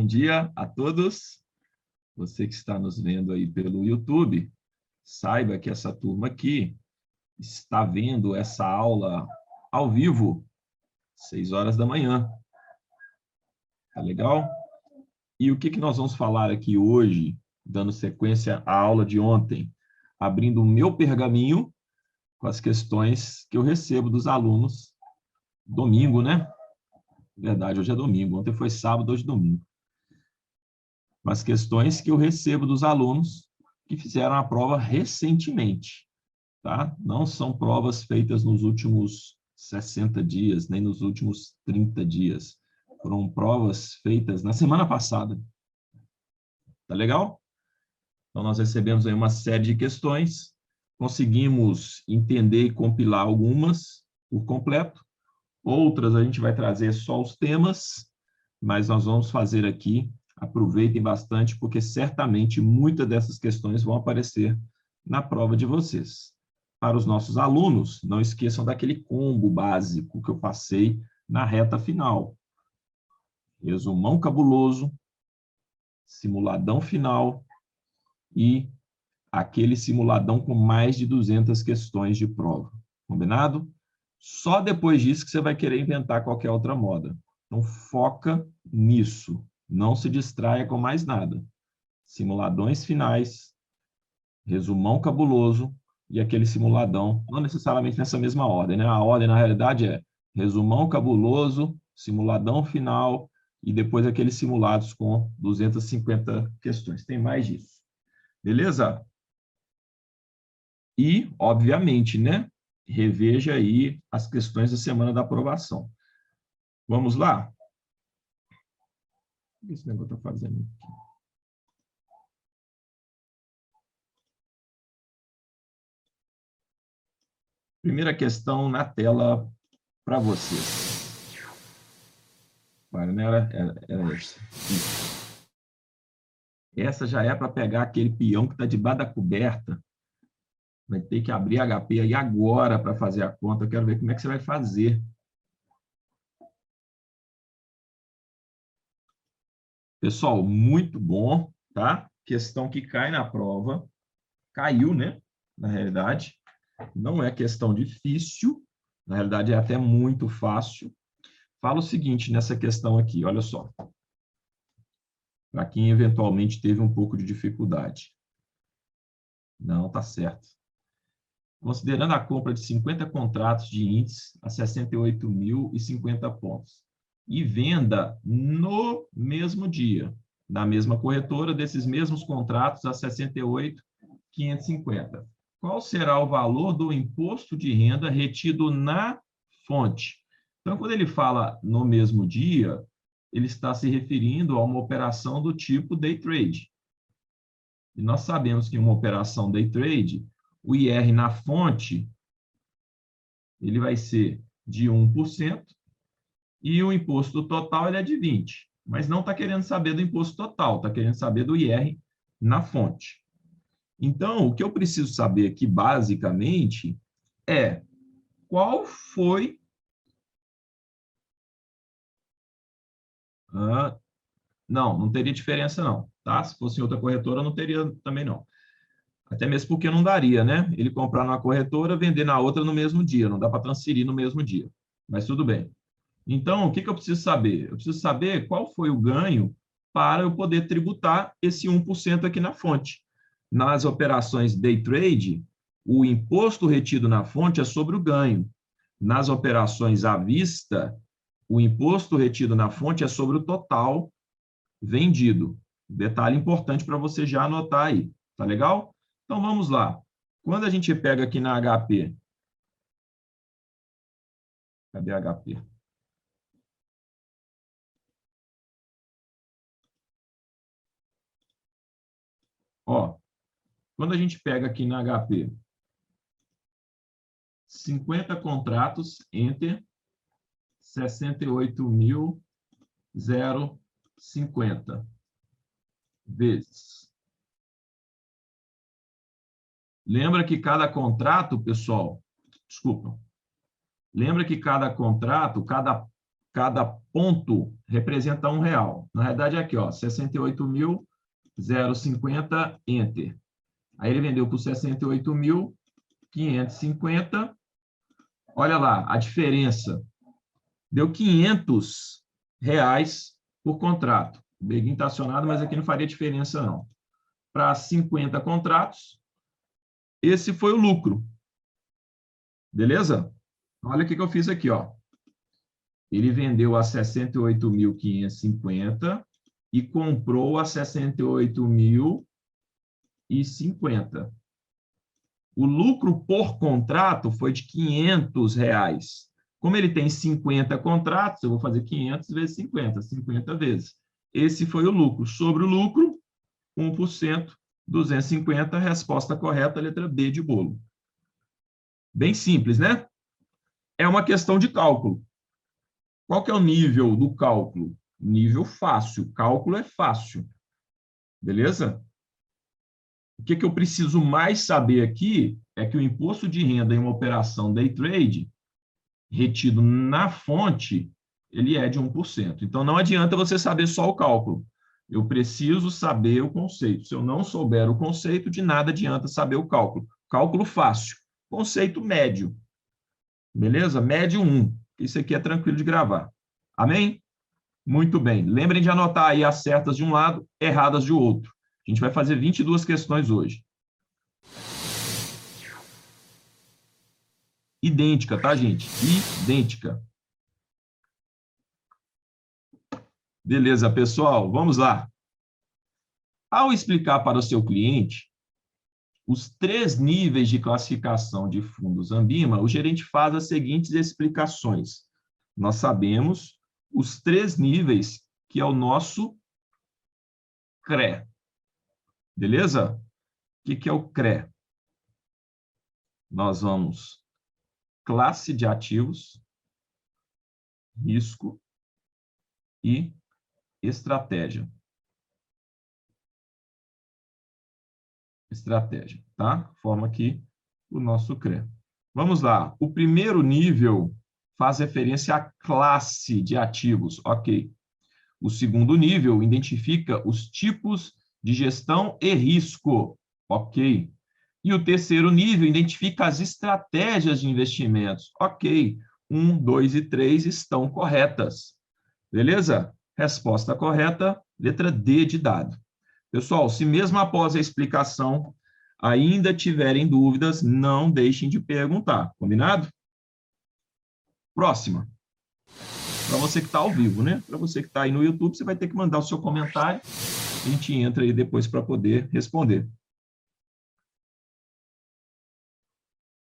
Bom dia a todos. Você que está nos vendo aí pelo YouTube, saiba que essa turma aqui está vendo essa aula ao vivo, 6 horas da manhã. Tá legal? E o que nós vamos falar aqui hoje, dando sequência à aula de ontem, abrindo o meu pergaminho com as questões que eu recebo dos alunos. Domingo, né? Verdade, hoje é domingo. Ontem foi sábado, hoje é domingo. Com as questões que eu recebo dos alunos que fizeram a prova recentemente, tá? Não são provas feitas nos últimos 60 dias, nem nos últimos 30 dias. Foram provas feitas na semana passada. Tá legal? Então, nós recebemos aí uma série de questões, conseguimos entender e compilar algumas por completo, outras a gente vai trazer só os temas, mas nós vamos fazer aqui, aproveitem bastante, porque certamente muitas dessas questões vão aparecer na prova de vocês. Para os nossos alunos, não esqueçam daquele combo básico que eu passei na reta final. Resumão cabuloso, simuladão final e aquele simuladão com mais de 200 questões de prova. Combinado? Só depois disso que você vai querer inventar qualquer outra moda. Então, foca nisso. Não se distraia com mais nada. Simuladões finais, resumão cabuloso e aquele simuladão, não necessariamente nessa mesma ordem, né? A ordem, na realidade, é resumão cabuloso, simuladão final e depois aqueles simulados com 250 questões. Tem mais disso. Beleza? E, obviamente, né? Reveja aí as questões da semana da aprovação. Vamos lá? O que esse negócio está fazendo aqui? Primeira questão na tela para vocês. Claro, né? Era essa. Isso. Essa já é para pegar aquele peão que está debaixo da coberta. Vai ter que abrir HP aí agora para fazer a conta. Eu quero ver como é que você vai fazer. Pessoal, muito bom, tá? Questão que cai na prova. Caiu, né? Na realidade. Não é questão difícil. Na realidade, é até muito fácil. Fala o seguinte nessa questão aqui, olha só. Para quem eventualmente teve um pouco de dificuldade. Não, tá certo. Considerando a compra de 50 contratos de índice a 68.050 pontos e venda no mesmo dia, na mesma corretora, desses mesmos contratos a 68.550. Qual será o valor do imposto de renda retido na fonte? Então, quando ele fala no mesmo dia, ele está se referindo a uma operação do tipo day trade. E nós sabemos que em uma operação day trade, o IR na fonte ele vai ser de 1% e o imposto total ele é de 20%. Mas não está querendo saber do imposto total, está querendo saber do IR na fonte. Então, o que eu preciso saber aqui, basicamente, é qual foi... não teria diferença não, tá? Se fosse em outra corretora, não teria também não. Até mesmo porque não daria, né? Ele comprar numa corretora, vender na outra no mesmo dia. Não dá para transferir no mesmo dia. Mas tudo bem. Então, o que eu preciso saber? Eu preciso saber qual foi o ganho para eu poder tributar esse 1% aqui na fonte. Nas operações day trade, o imposto retido na fonte é sobre o ganho. Nas operações à vista, o imposto retido na fonte é sobre o total vendido. Detalhe importante para você já anotar aí. Tá legal? Então, vamos lá. Quando a gente pega aqui na HP... Cadê a HP? Ó, quando a gente pega aqui na HP, 50 contratos, enter, 68.050 vezes. Lembra que cada contrato, pessoal, desculpa, lembra que cada contrato, cada cada ponto representa R$1. Na realidade, é aqui, ó, 68.050, enter. Aí ele vendeu por 68.550. Olha lá, a diferença. Deu R$500 por contrato. O Beguim está acionado, mas aqui não faria diferença, não. Para 50 contratos, esse foi o lucro. Beleza? Olha o que eu fiz aqui, ó. Ele vendeu a 68.550 e comprou a 68.050. O lucro por contrato foi de R$500. Como ele tem 50 contratos, eu vou fazer 500 vezes 50, 50 vezes. Esse foi o lucro. Sobre o lucro, 1%, 250, resposta correta, letra B de bolo. Bem simples, né? É uma questão de cálculo. Qual que é o nível do cálculo? Nível fácil. Cálculo é fácil. Beleza? O que eu preciso mais saber aqui é que o imposto de renda em uma operação day trade, retido na fonte, ele é de 1%. Então, não adianta você saber só o cálculo. Eu preciso saber o conceito. Se eu não souber o conceito, de nada adianta saber o cálculo. Cálculo fácil. Conceito médio. Beleza? Médio 1. Isso aqui é tranquilo de gravar. Amém? Muito bem. Lembrem de anotar aí as certas de um lado, erradas de outro. A gente vai fazer 22 questões hoje. Idêntica, tá, gente? Idêntica. Beleza, pessoal? Vamos lá. Ao explicar para o seu cliente os 3 níveis de classificação de fundos Ambima, o gerente faz as seguintes explicações. Nós sabemos os 3 níveis, que é o nosso CRE. Beleza? O que é o CRE? Nós vamos classe de ativos, risco e estratégia. Estratégia, tá? Forma aqui o nosso CRE. Vamos lá. O primeiro nível faz referência à classe de ativos, ok. O segundo nível identifica os tipos de gestão e risco, ok. E o terceiro nível identifica as estratégias de investimentos, ok. 1, 2 e 3 estão corretas. Beleza? Resposta correta, letra D de dado. Pessoal, se mesmo após a explicação ainda tiverem dúvidas, não deixem de perguntar, combinado? Próxima. Para você que está ao vivo, né? Para você que está aí no YouTube, você vai ter que mandar o seu comentário. A gente entra aí depois para poder responder.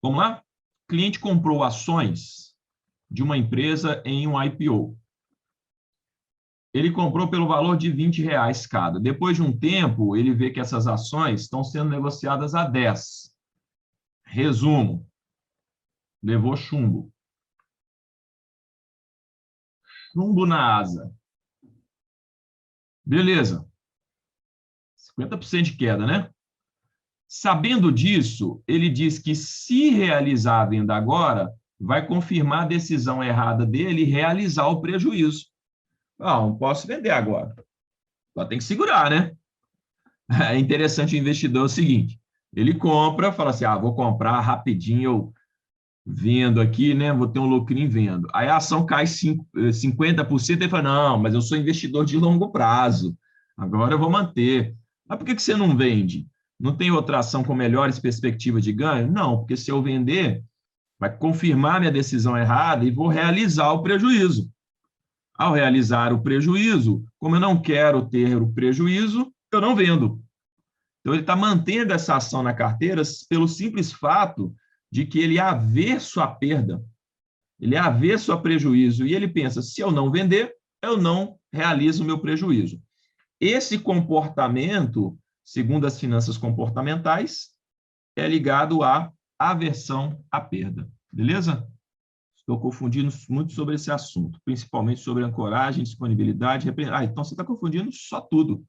Vamos lá? O cliente comprou ações de uma empresa em um IPO. Ele comprou pelo valor de R$20 cada. Depois de um tempo, ele vê que essas ações estão sendo negociadas a 10. Resumo. Levou chumbo. Chumbo na asa. Beleza. 50% de queda, né? Sabendo disso, ele diz que se realizar a venda agora, vai confirmar a decisão errada dele e realizar o prejuízo. Não posso vender agora. Só tem que segurar, né? É interessante o investidor é o seguinte, ele compra, fala assim, vou comprar rapidinho, eu vendo aqui, né? Vou ter um lucrinho vendo. Aí a ação cai 50%, ele fala, não, mas eu sou investidor de longo prazo, agora eu vou manter. Mas por que você não vende? Não tem outra ação com melhores perspectivas de ganho? Não, porque se eu vender, vai confirmar minha decisão errada e vou realizar o prejuízo. Ao realizar o prejuízo, como eu não quero ter o prejuízo, eu não vendo. Então, ele está mantendo essa ação na carteira pelo simples fato de que ele é averso à perda, ele é averso a prejuízo, e ele pensa, se eu não vender, eu não realizo o meu prejuízo. Esse comportamento, segundo as finanças comportamentais, é ligado à aversão à perda. Beleza? Estou confundindo muito sobre esse assunto, principalmente sobre ancoragem, disponibilidade. Então você está confundindo só tudo.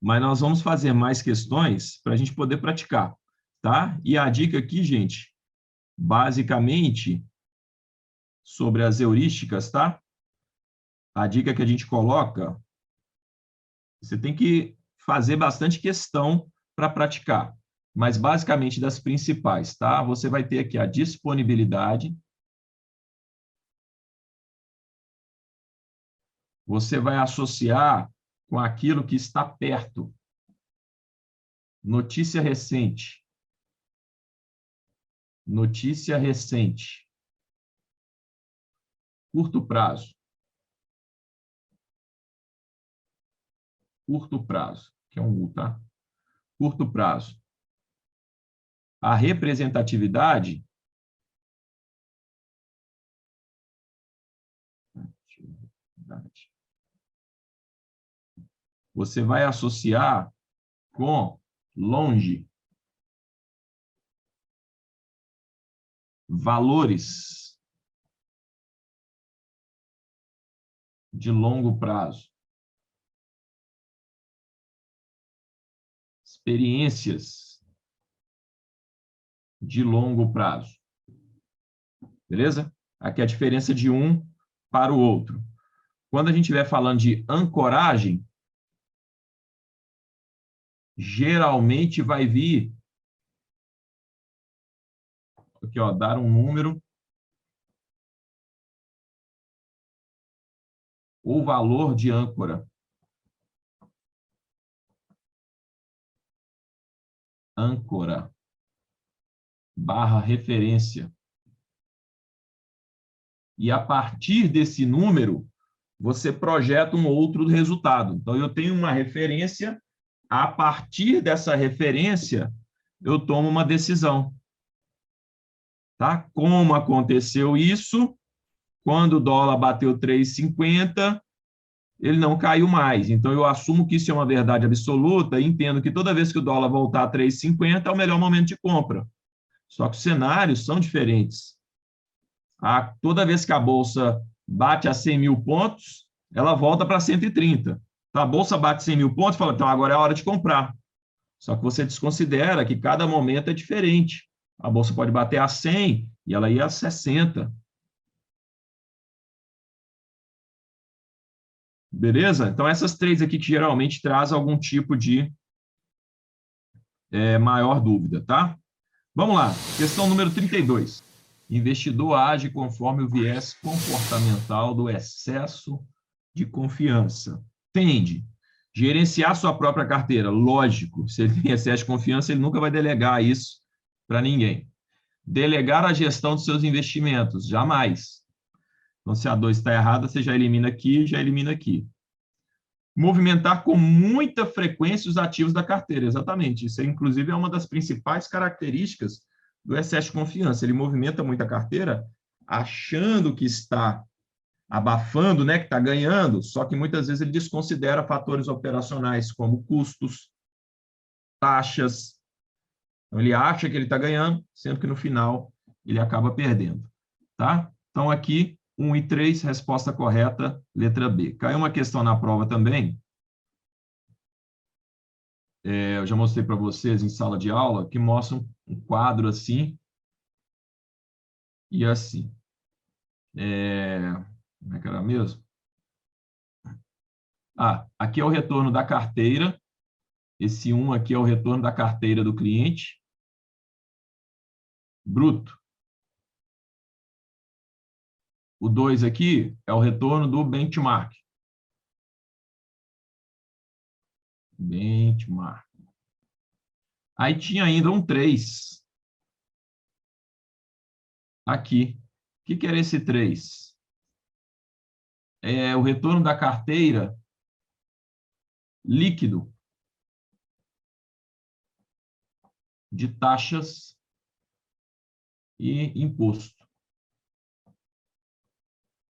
Mas nós vamos fazer mais questões para a gente poder praticar, tá? E a dica aqui, gente, basicamente, sobre as heurísticas, tá? a dica que a gente coloca, você tem que fazer bastante questão para praticar, mas basicamente das principais, tá? Você vai ter aqui a disponibilidade, você vai associar com aquilo que está perto. Notícia recente. Notícia recente. Curto prazo. Curto prazo, que é um U, tá? Curto prazo. A representatividade você vai associar com longe. Valores de longo prazo. Experiências de longo prazo. Beleza? Aqui é a diferença de um para o outro. Quando a gente estiver falando de ancoragem, geralmente vai vir aqui, ó, dar um número ou valor de âncora. Âncora barra referência. E a partir desse número, você projeta um outro resultado. Então, eu tenho uma referência, a partir dessa referência, eu tomo uma decisão. Tá? Como aconteceu isso? Quando o dólar bateu 3,50, ele não caiu mais. Então, eu assumo que isso é uma verdade absoluta e entendo que toda vez que o dólar voltar a 3,50 é o melhor momento de compra. Só que os cenários são diferentes. Toda vez que a Bolsa bate a 100 mil pontos, ela volta para 130. Então, a Bolsa bate 100 mil pontos e fala, então agora é a hora de comprar. Só que você desconsidera que cada momento é diferente. A Bolsa pode bater a 100 e ela ia a 60. Beleza? Então, essas três aqui que geralmente trazem algum tipo de maior dúvida, tá? Vamos lá. Questão número 32. Investidor age conforme o viés comportamental do excesso de confiança. Tende. Gerenciar sua própria carteira. Lógico, se ele tem excesso de confiança, ele nunca vai delegar isso para ninguém. Delegar a gestão dos seus investimentos. Jamais. Então, se a 2 está errada, você já elimina aqui, já elimina aqui. Movimentar com muita frequência os ativos da carteira. Exatamente. Isso, inclusive, é uma das principais características do excesso de confiança. Ele movimenta muito a carteira achando que está abafando, né, que está ganhando, só que muitas vezes ele desconsidera fatores operacionais como custos, taxas. Então, ele acha que ele está ganhando, sendo que no final ele acaba perdendo. Tá? Então, aqui, 1 e 3, resposta correta, letra B. Caiu uma questão na prova também. Eu já mostrei para vocês em sala de aula, que mostra um quadro assim e assim. Como é que era mesmo? Aqui é o retorno da carteira. Esse 1 aqui é o retorno da carteira do cliente. Bruto. O 2 aqui é o retorno do benchmark. Benchmark. Aí tinha ainda um 3. Aqui. O que era esse 3? É o retorno da carteira líquido de taxas e imposto.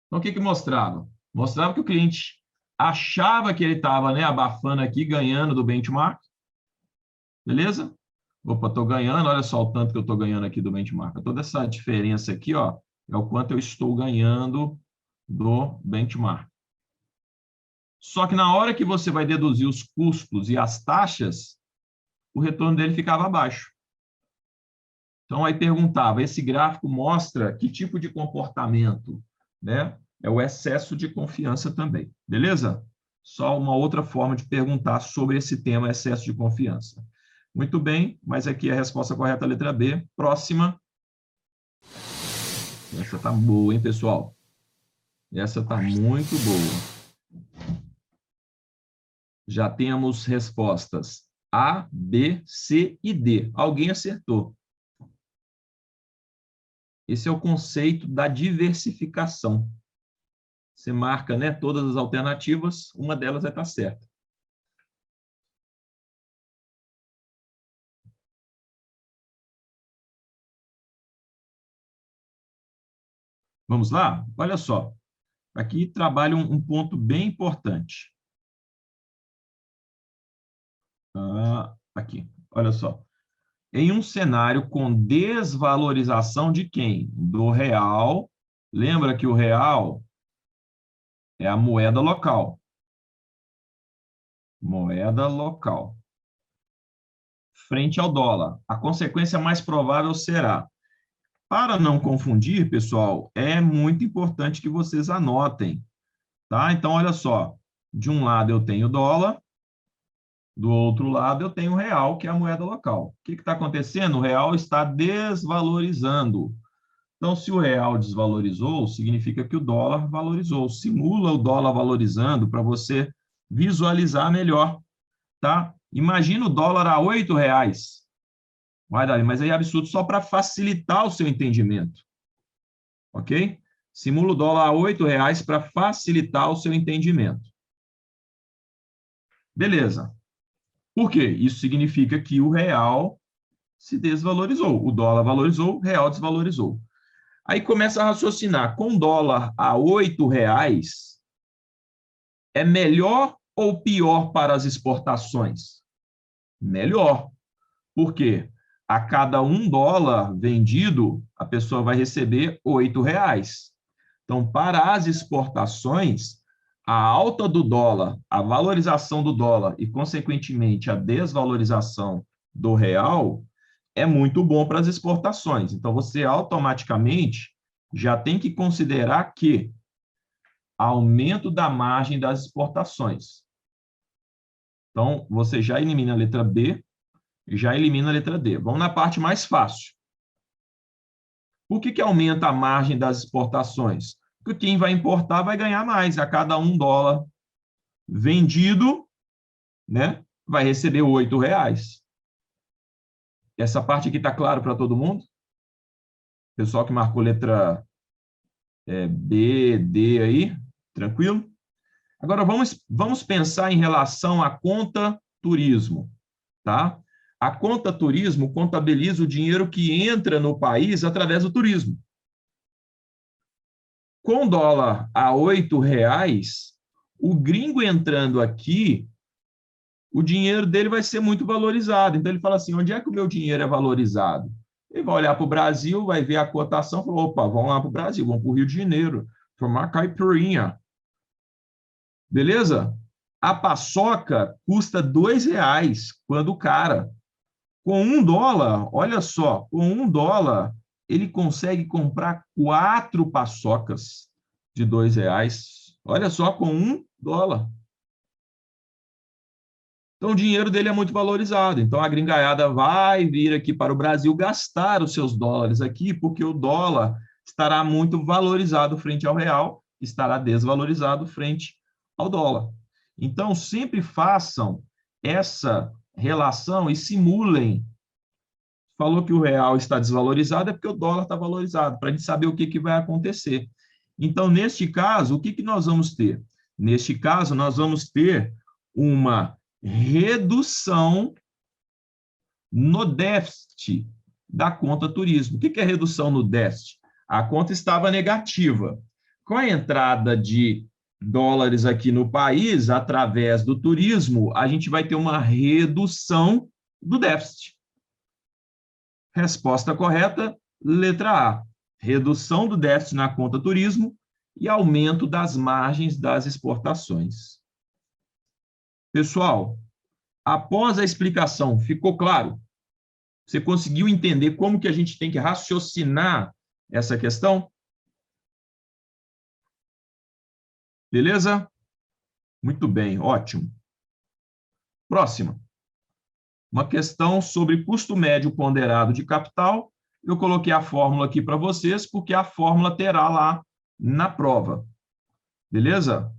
Então, o que mostrava? Mostrava que o cliente achava que ele estava, né, abafando aqui, ganhando do benchmark. Beleza? Opa, estou ganhando, olha só o tanto que eu estou ganhando aqui do benchmark. Toda essa diferença aqui, ó, é o quanto eu estou ganhando do benchmark. Só que na hora que você vai deduzir os custos e as taxas, o retorno dele ficava baixo. Então, aí perguntava, esse gráfico mostra que tipo de comportamento, né? é o excesso de confiança também, beleza? Só uma outra forma de perguntar sobre esse tema, excesso de confiança. Muito bem, mas aqui é a resposta correta, a letra B. Próxima. Essa tá boa, hein, pessoal? Essa tá muito boa. Já temos respostas A, B, C e D. Alguém acertou. Esse é o conceito da diversificação. Você marca, né, todas as alternativas, uma delas vai estar certa. Vamos lá? Olha só. Aqui trabalha um ponto bem importante. Aqui, olha só. Em um cenário com desvalorização de quem? Do real. Lembra que o real é a moeda local. Moeda local. Frente ao dólar. A consequência mais provável será. Para não confundir, pessoal, é muito importante que vocês anotem, tá? Então, olha só. De um lado eu tenho dólar, do outro lado eu tenho o real, que é a moeda local. O que está acontecendo? O real está desvalorizando. Então, se o real desvalorizou, significa que o dólar valorizou. Simula o dólar valorizando para você visualizar melhor, tá? Imagina o dólar a R$ 8. Vai, Davi, mas aí é absurdo só para facilitar o seu entendimento, ok? Simula o dólar a R$ 8 para facilitar o seu entendimento. Beleza. Por quê? Isso significa que o real se desvalorizou. O dólar valorizou, o real desvalorizou. Aí começa a raciocinar, com dólar a R$ 8, é melhor ou pior para as exportações? Melhor. Por quê? A cada $1 vendido, a pessoa vai receber R$ 8. Então, para as exportações, a alta do dólar, a valorização do dólar e, consequentemente, a desvalorização do real é muito bom para as exportações. Então, você automaticamente já tem que considerar que aumento da margem das exportações. Então, você já elimina a letra B e já elimina a letra D. Vamos na parte mais fácil. Por que aumenta a margem das exportações? Porque quem vai importar vai ganhar mais. A cada $1 vendido, né, vai receber R$ 8. Essa parte aqui está claro para todo mundo? Pessoal que marcou letra B, D aí, tranquilo? Agora vamos pensar em relação à conta turismo, tá? A conta turismo contabiliza o dinheiro que entra no país através do turismo. Com dólar a R$ 8, o gringo entrando aqui, o dinheiro dele vai ser muito valorizado. Então ele fala assim, onde é que o meu dinheiro é valorizado? Ele vai olhar para o Brasil, vai ver a cotação, fala, opa, vamos lá para o Brasil, vamos para o Rio de Janeiro, tomar caipirinha. Beleza? A paçoca custa R$ 2, quando o cara, com $1, olha só, com $1, ele consegue comprar 4 paçocas de R$ 2. Olha só, com $1. Então, o dinheiro dele é muito valorizado. Então, a gringaiada vai vir aqui para o Brasil gastar os seus dólares aqui, porque o dólar estará muito valorizado frente ao real, estará desvalorizado frente ao dólar. Então, sempre façam essa relação e simulem. Falou que o real está desvalorizado, é porque o dólar está valorizado, para a gente saber o que vai acontecer. Então, neste caso, o que nós vamos ter? Neste caso, nós vamos ter uma redução no déficit da conta turismo. O que é redução no déficit? A conta estava negativa. Com a entrada de dólares aqui no país, através do turismo, a gente vai ter uma redução do déficit. Resposta correta, letra A. Redução do déficit na conta turismo e aumento das margens das exportações. Pessoal, após a explicação, ficou claro? Você conseguiu entender como que a gente tem que raciocinar essa questão? Beleza? Muito bem, ótimo. Próxima. Uma questão sobre custo médio ponderado de capital. Eu coloquei a fórmula aqui para vocês, porque a fórmula terá lá na prova. Beleza?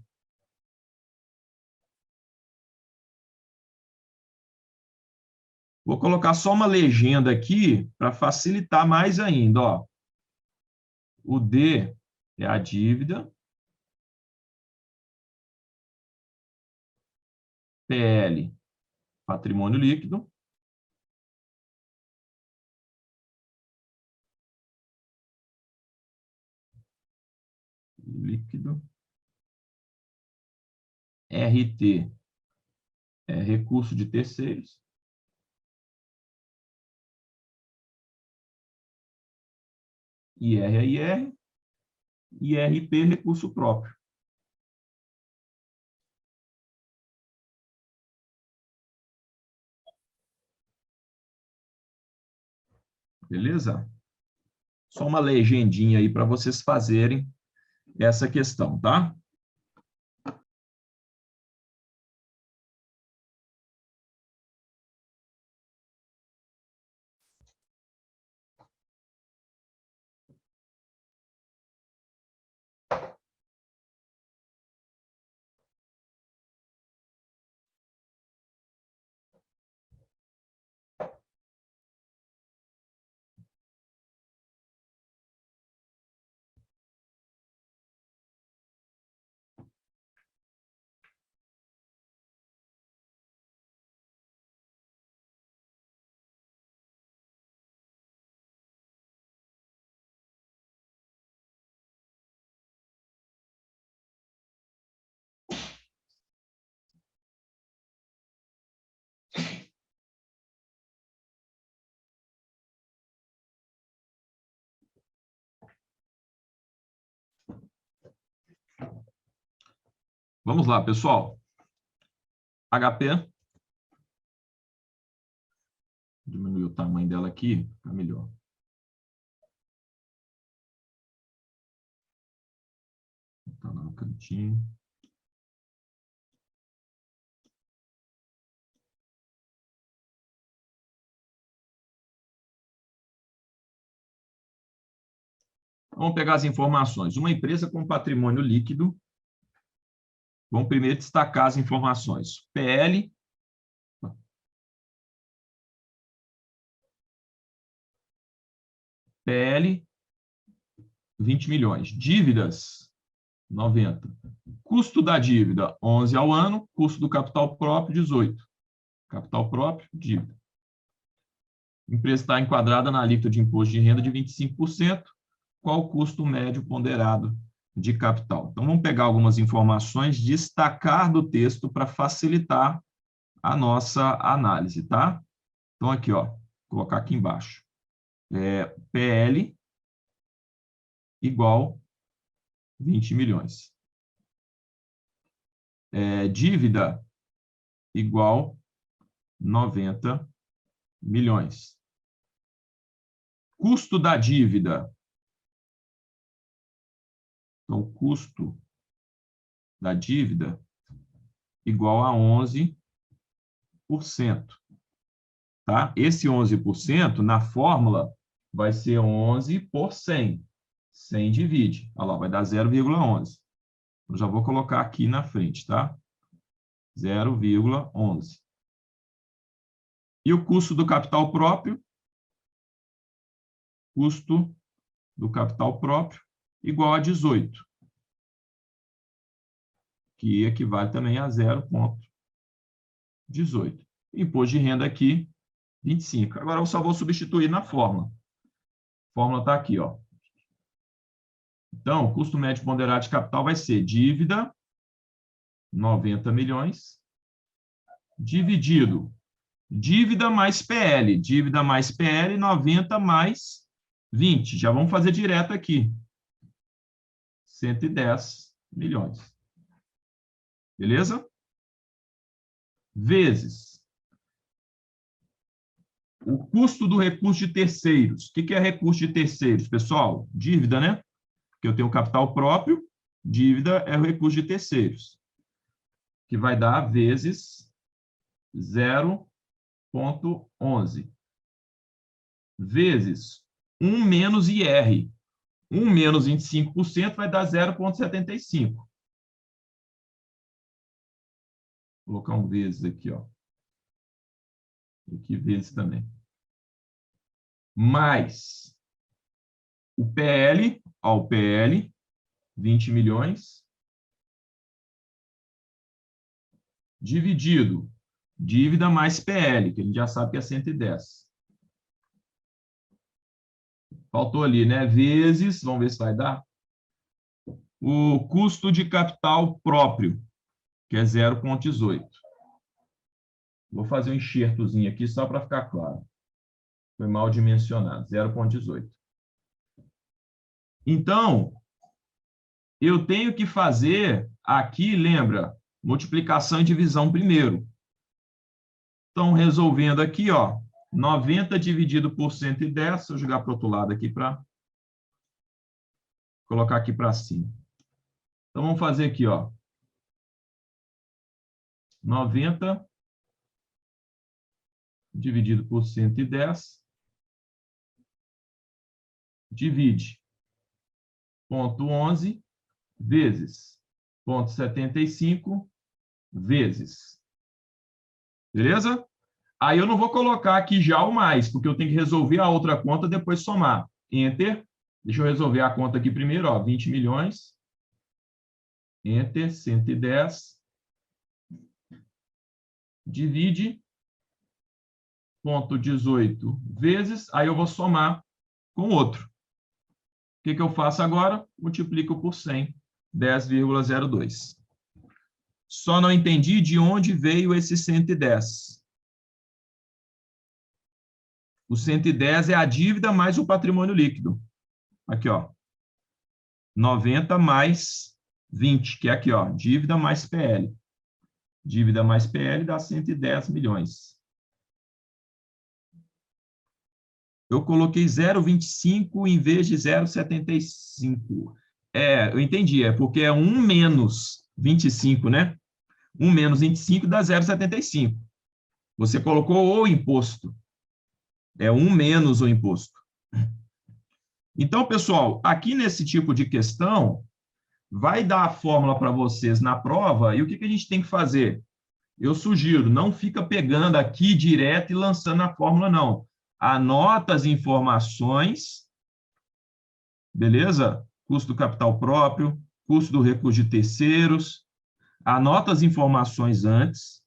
Vou colocar só uma legenda aqui para facilitar mais ainda. Ó. O D é a dívida, PL, patrimônio líquido, RT é recurso de terceiros, IR é IR, IRP recurso próprio. Beleza? Só uma legendinha aí para vocês fazerem essa questão, tá? Vamos lá, pessoal. HP. Diminuir o tamanho dela aqui, fica melhor. Tá lá no cantinho. Vamos pegar as informações. Uma empresa com patrimônio líquido. Vamos primeiro destacar as informações. PL. PL, 20 milhões. Dívidas, 90. Custo da dívida, 11 ao ano. Custo do capital próprio, 18. Capital próprio, dívida. A empresa está enquadrada na alíquota de imposto de renda de 25%. Qual o custo médio ponderado de capital? Então, vamos pegar algumas informações, destacar do texto para facilitar a nossa análise, tá? Então, aqui, ó, vou colocar aqui embaixo. PL igual 20 milhões. Dívida igual 90 milhões. Custo da dívida. Então, o custo da dívida igual a 11%. Tá? Esse 11%, na fórmula, vai ser 11 por 100. 100 divide. Olha lá, vai dar 0,11. Eu já vou colocar aqui na frente, tá? 0,11. E o custo do capital próprio? Custo do capital próprio igual a 18, que equivale também a 0,18. Imposto de renda aqui, 25. Agora eu só vou substituir na fórmula. A fórmula está aqui, ó. Então, o custo médio ponderado de capital vai ser dívida, 90 milhões, dividido dívida mais PL. Dívida mais PL, 90 mais 20. Já vamos fazer direto aqui. 110 milhões. Beleza? Vezes o custo do recurso de terceiros. O que é recurso de terceiros, pessoal? Dívida, né? Porque eu tenho capital próprio, Dívida é o recurso de terceiros, que vai dar vezes 0,11, vezes 1 menos IR. 1 menos 25% vai dar 0,75. Vou colocar um vezes aqui, ó. Aqui vezes também. Mais o PL, ó, o PL, 20 milhões, dividido dívida mais PL, que a gente já sabe que é 110. Faltou ali, né? Vezes, vamos ver se vai dar, o custo de capital próprio, que é 0,18. Vou fazer um enxertozinho aqui só para ficar claro. Foi mal dimensionado, 0,18. Então, eu tenho que fazer aqui, lembra, multiplicação e divisão primeiro. Então, resolvendo aqui, ó, 90 dividido por 110, se eu jogar para o outro lado aqui para colocar aqui para cima. Então, vamos fazer aqui, ó, 90 dividido por 110, divide 0,11 vezes 0,75 vezes. Beleza? Aí eu não vou colocar aqui já o mais, porque eu tenho que resolver a outra conta, depois somar. Enter. Deixa eu resolver a conta aqui primeiro, ó, 20 milhões. Enter, 110. Divide 0,18 vezes, aí eu vou somar com outro. O que eu faço agora? Multiplico por 100, 10,02. Só não entendi de onde veio esse 110. O 110 é a dívida mais o patrimônio líquido. Aqui, ó. 90 mais 20, que é aqui, ó. Dívida mais PL. Dívida mais PL dá 110 milhões. Eu coloquei 0,25 em vez de 0,75. Eu entendi, é porque é 1 menos 25, né? 1 menos 25 dá 0,75. Você colocou o imposto. É 1 menos o imposto. Então, pessoal, aqui nesse tipo de questão, vai dar a fórmula para vocês na prova, e o que a gente tem que fazer? Eu sugiro, não fica pegando aqui direto e lançando a fórmula, não. Anota as informações, beleza? Custo do capital próprio, custo do recurso de terceiros, anota as informações antes,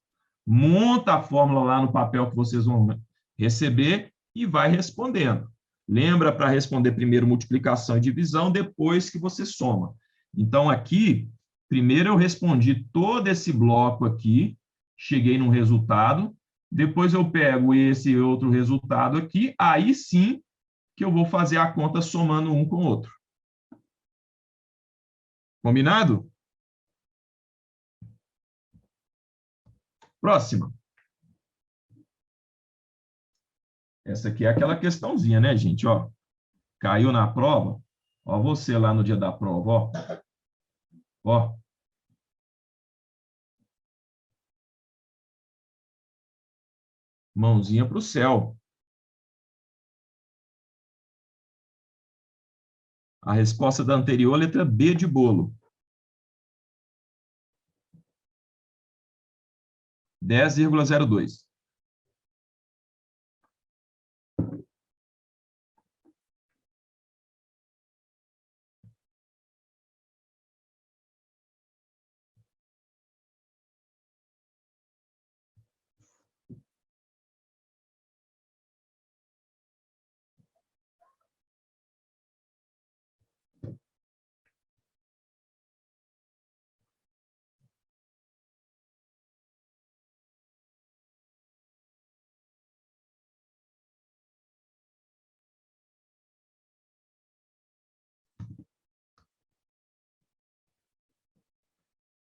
monta a fórmula lá no papel que vocês vão receber e vai respondendo. Lembra para responder primeiro multiplicação e divisão, depois que você soma. Então, aqui, primeiro eu respondi todo esse bloco aqui, cheguei num resultado, depois eu pego esse outro resultado aqui, aí sim que eu vou fazer a conta somando um com o outro. Combinado? Próxima. Essa aqui é aquela questãozinha, né, gente? Ó, caiu na prova. Ó, você lá no dia da prova, ó. Ó. Mãozinha para o céu. A resposta da anterior, letra B de bolo. 10,02.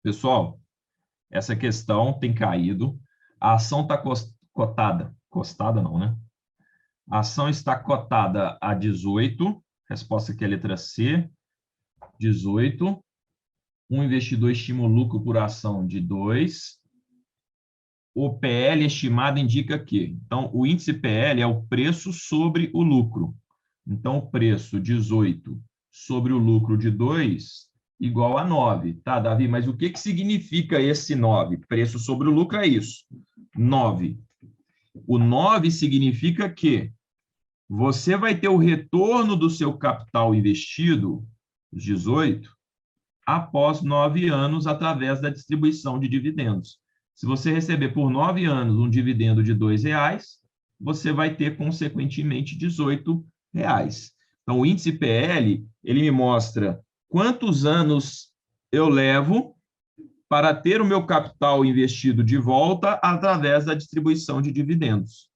Pessoal, essa questão tem caído. A ação está cotada. Costada não, né? A ação está cotada a 18. Resposta aqui é a letra C. 18. um investidor estima o lucro por ação de 2. O PL estimado indica que, então, o índice PL é o preço sobre o lucro. Então, o preço 18 sobre o lucro de 2 igual a 9. Tá, Davi, mas o que significa esse 9? Preço sobre o lucro é isso. 9. O 9 significa que você vai ter o retorno do seu capital investido, os 18, após 9 anos, através da distribuição de dividendos. Se você receber por 9 anos um dividendo de R$2, você vai ter, consequentemente, R$18. Então, o índice PL, ele me mostra quantos anos eu levo para ter o meu capital investido de volta através da distribuição de dividendos.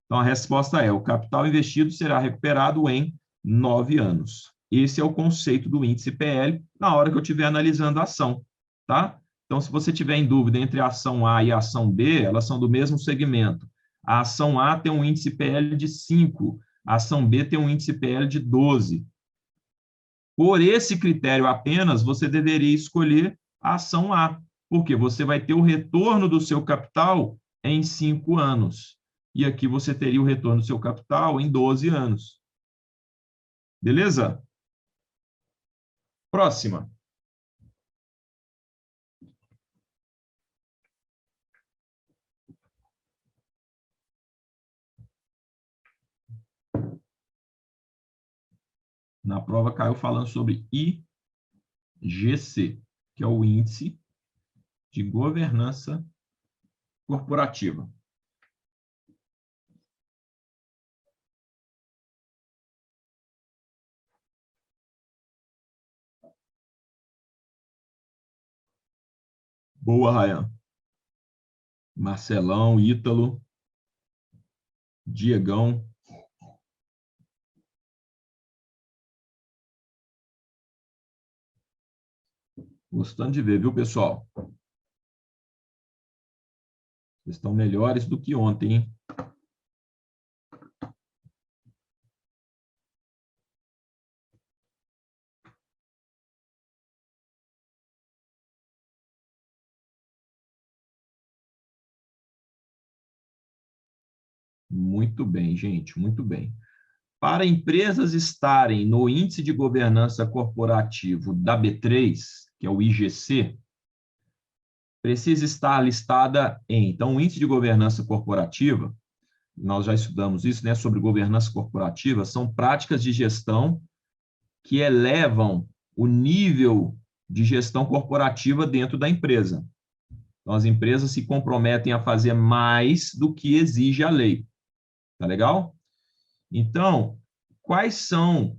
Então, a resposta é: o capital investido será recuperado em 9 anos. Esse é o conceito do índice PL na hora que eu estiver analisando a ação, tá? Então, se você tiver em dúvida entre a ação A e a ação B, elas são do mesmo segmento. A ação A tem um índice PL de 5, a ação B tem um índice PL de 12. Por esse critério apenas, você deveria escolher a ação A, porque você vai ter o retorno do seu capital em 5 anos. E aqui você teria o retorno do seu capital em 12 anos. Beleza? Próxima. Na prova caiu falando sobre IGC, que é o Índice de Governança Corporativa. Boa, Rayan. Marcelão, Ítalo, Diegão. Gostando de ver, viu, pessoal? Vocês estão melhores do que ontem, hein? Muito bem, gente, muito bem. Para empresas estarem no Índice de Governança Corporativo da B3, que é o IGC, precisa estar listada em... Então, o Índice de Governança Corporativa, nós já estudamos isso, né, sobre governança corporativa, são práticas de gestão que elevam o nível de gestão corporativa dentro da empresa. Então, as empresas se comprometem a fazer mais do que exige a lei. Tá legal? Então, quais são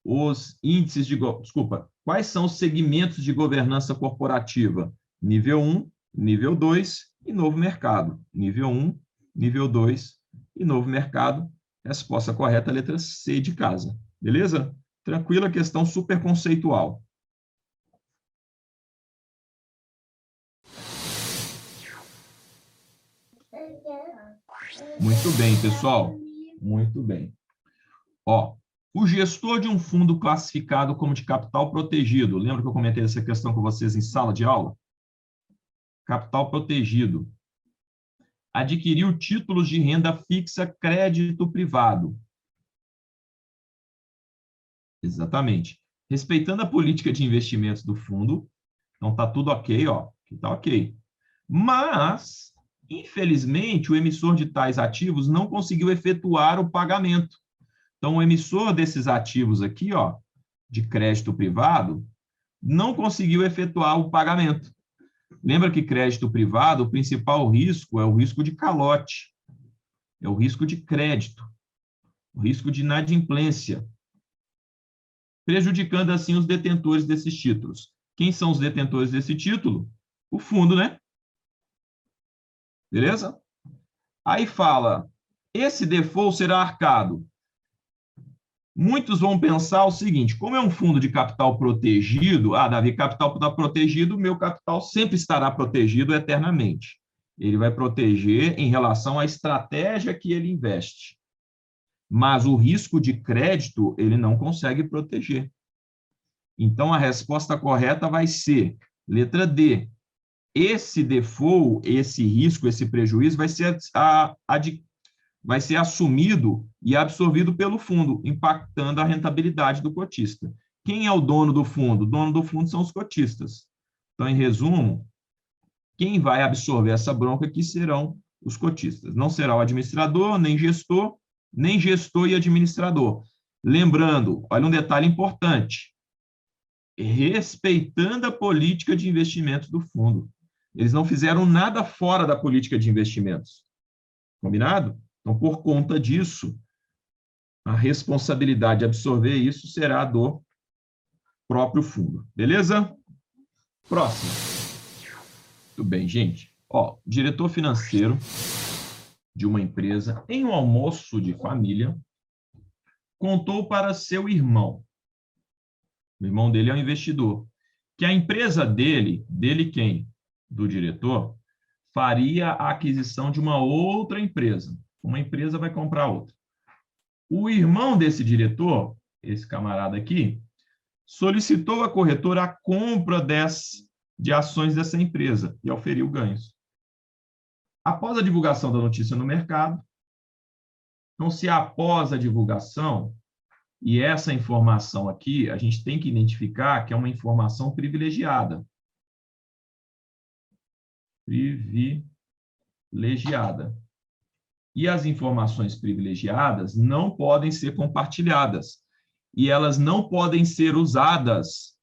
os índices de... Desculpa, quais são os segmentos de governança corporativa? Nível 1, nível 2 e novo mercado. Nível 1, nível 2 e novo mercado. Resposta correta, letra C de casa. Beleza? Tranquila, questão super conceitual. Muito bem, pessoal. Muito bem. Ó, o gestor de um fundo classificado como de capital protegido. Lembra que eu comentei essa questão com vocês em sala de aula? Capital protegido. Adquiriu títulos de renda fixa crédito privado. Exatamente. Respeitando a política de investimentos do fundo. Então, tá tudo ok, ó. Tá ok. Mas, infelizmente, o emissor de tais ativos não conseguiu efetuar o pagamento. Então, o emissor desses ativos aqui, ó, de crédito privado, não conseguiu efetuar o pagamento. Lembra que crédito privado, o principal risco é o risco de calote, é o risco de crédito, o risco de inadimplência, prejudicando, assim, os detentores desses títulos. Quem são os detentores desse título? O fundo, né? Beleza? Aí fala, esse default será arcado. Muitos vão pensar o seguinte, como é um fundo de capital protegido, Davi, capital está protegido, meu capital sempre estará protegido eternamente. Ele vai proteger em relação à estratégia que ele investe. Mas o risco de crédito, ele não consegue proteger. Então, a resposta correta vai ser letra D. Esse default, esse risco, esse prejuízo vai ser assumido e absorvido pelo fundo, impactando a rentabilidade do cotista. Quem é o dono do fundo? O dono do fundo são os cotistas. Então, em resumo, quem vai absorver essa bronca aqui serão os cotistas. Não será o administrador, nem gestor e administrador. Lembrando, olha um detalhe importante, respeitando a política de investimentos do fundo. Eles não fizeram nada fora da política de investimentos. Combinado? Então, por conta disso, a responsabilidade de absorver isso será do próprio fundo. Beleza? Próximo. Muito bem, gente. Ó, diretor financeiro de uma empresa, em um almoço de família, contou para seu irmão, o irmão dele é um investidor, que a empresa dele quem? Do diretor, faria a aquisição de uma outra empresa. Uma empresa vai comprar outra. O irmão desse diretor, esse camarada aqui, solicitou à corretora a compra de ações dessa empresa e auferiu ganhos. Após a divulgação da notícia no mercado, então, se após a divulgação, e essa informação aqui, a gente tem que identificar que é uma informação privilegiada. Privilegiada. E as informações privilegiadas não podem ser compartilhadas. E elas não podem ser usadas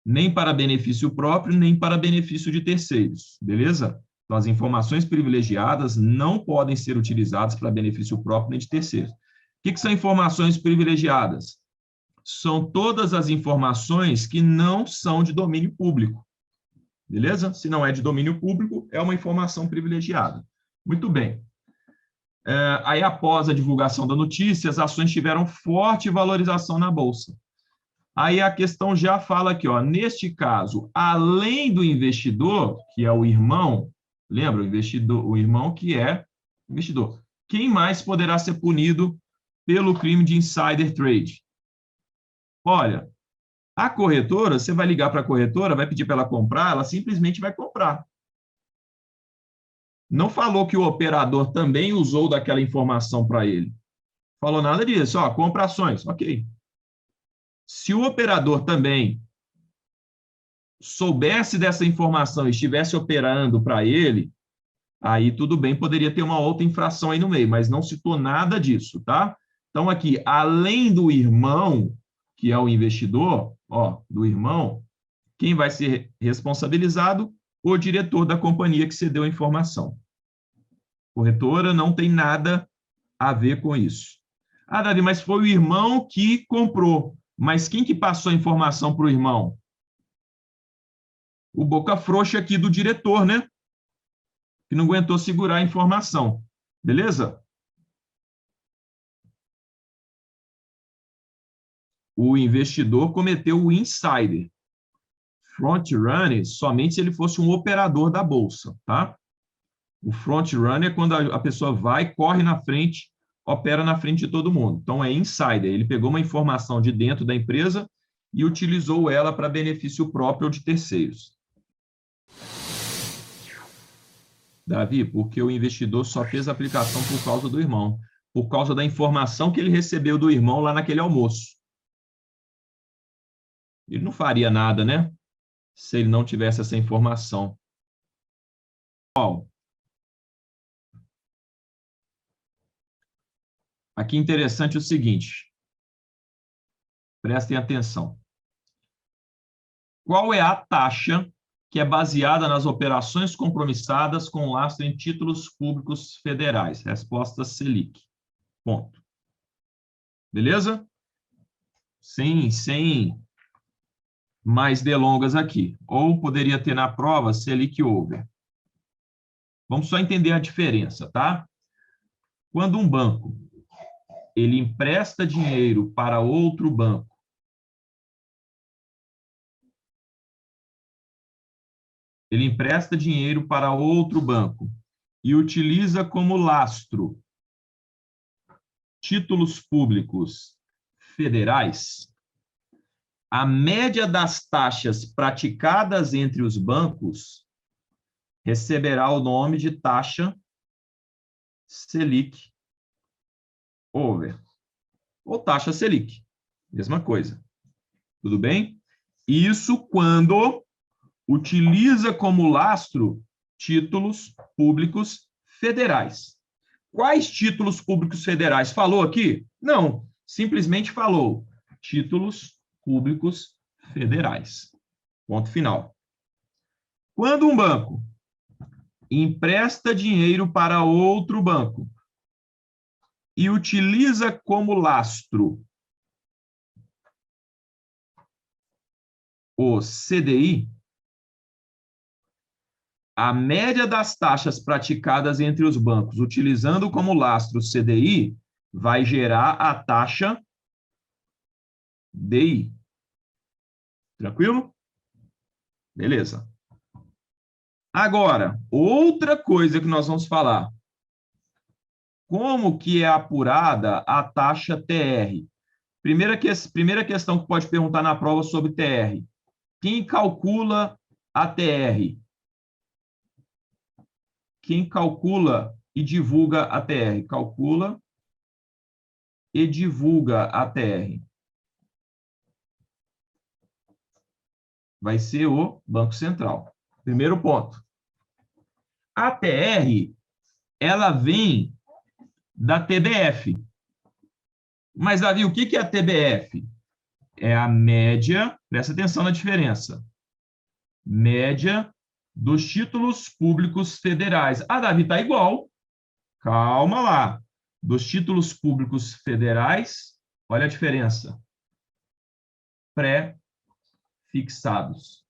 nem para benefício próprio, nem para benefício de terceiros. Beleza? Então, as informações privilegiadas não podem ser utilizadas para benefício próprio nem de terceiros. O que são informações privilegiadas? São todas as informações que não são de domínio público. Beleza? Se não é de domínio público, é uma informação privilegiada. Muito bem. Aí, após a divulgação da notícia, as ações tiveram forte valorização na Bolsa. Aí a questão já fala aqui, ó, neste caso, além do investidor, que é o irmão, lembra, o irmão que é investidor, quem mais poderá ser punido pelo crime de insider trade? Olha, a corretora, você vai ligar para a corretora, vai pedir para ela comprar, ela simplesmente vai comprar. Não falou que o operador também usou daquela informação para ele. Falou nada disso, ó, compra ações, ok. Se o operador também soubesse dessa informação e estivesse operando para ele, aí tudo bem, poderia ter uma outra infração aí no meio, mas não citou nada disso, tá? Então, aqui, além do irmão, que é o investidor, ó, do irmão, quem vai ser responsabilizado? O diretor da companhia que cedeu a informação. Corretora não tem nada a ver com isso. Ah, Davi, mas foi o irmão que comprou. Mas quem que passou a informação para o irmão? O boca frouxa aqui do diretor, né? Que não aguentou segurar a informação. Beleza? O investidor cometeu o insider. Front runner somente se ele fosse um operador da bolsa, tá? O front runner é quando a pessoa vai, corre na frente, opera na frente de todo mundo. Então, é insider. Ele pegou uma informação de dentro da empresa e utilizou ela para benefício próprio ou de terceiros. Davi, porque o investidor só fez a aplicação por causa do irmão, por causa da informação que ele recebeu do irmão lá naquele almoço. Ele não faria nada, né? Se ele não tivesse essa informação. Aqui interessante o seguinte. Prestem atenção. Qual é a taxa que é baseada nas operações compromissadas com lastro em títulos públicos federais? Resposta Selic. Ponto. Beleza? Sem mais delongas aqui. Ou poderia ter na prova Selic over. Vamos só entender a diferença, tá? Quando um banco ele empresta dinheiro para outro banco, ele empresta dinheiro para outro banco e utiliza como lastro títulos públicos federais, a média das taxas praticadas entre os bancos receberá o nome de taxa Selic over, ou taxa Selic, mesma coisa. Tudo bem? Isso quando utiliza como lastro títulos públicos federais. Quais títulos públicos federais? Falou aqui? Não, simplesmente falou títulos públicos federais. Ponto final. Quando um banco empresta dinheiro para outro banco e utiliza como lastro o CDI, a média das taxas praticadas entre os bancos, utilizando como lastro o CDI, vai gerar a taxa DI. Tranquilo? Beleza. Agora, outra coisa que nós vamos falar. Como que é apurada a taxa TR? Primeira questão que pode perguntar na prova sobre TR. Quem calcula a TR? Quem calcula e divulga a TR? Calcula e divulga a TR. Vai ser o Banco Central. Primeiro ponto. A TR, ela vem da TBF. Mas, Davi, o que é a TBF? É a média, presta atenção na diferença, média dos títulos públicos federais. Ah, Davi, está igual. Calma lá. Dos títulos públicos federais, olha a diferença. Pré-fixados.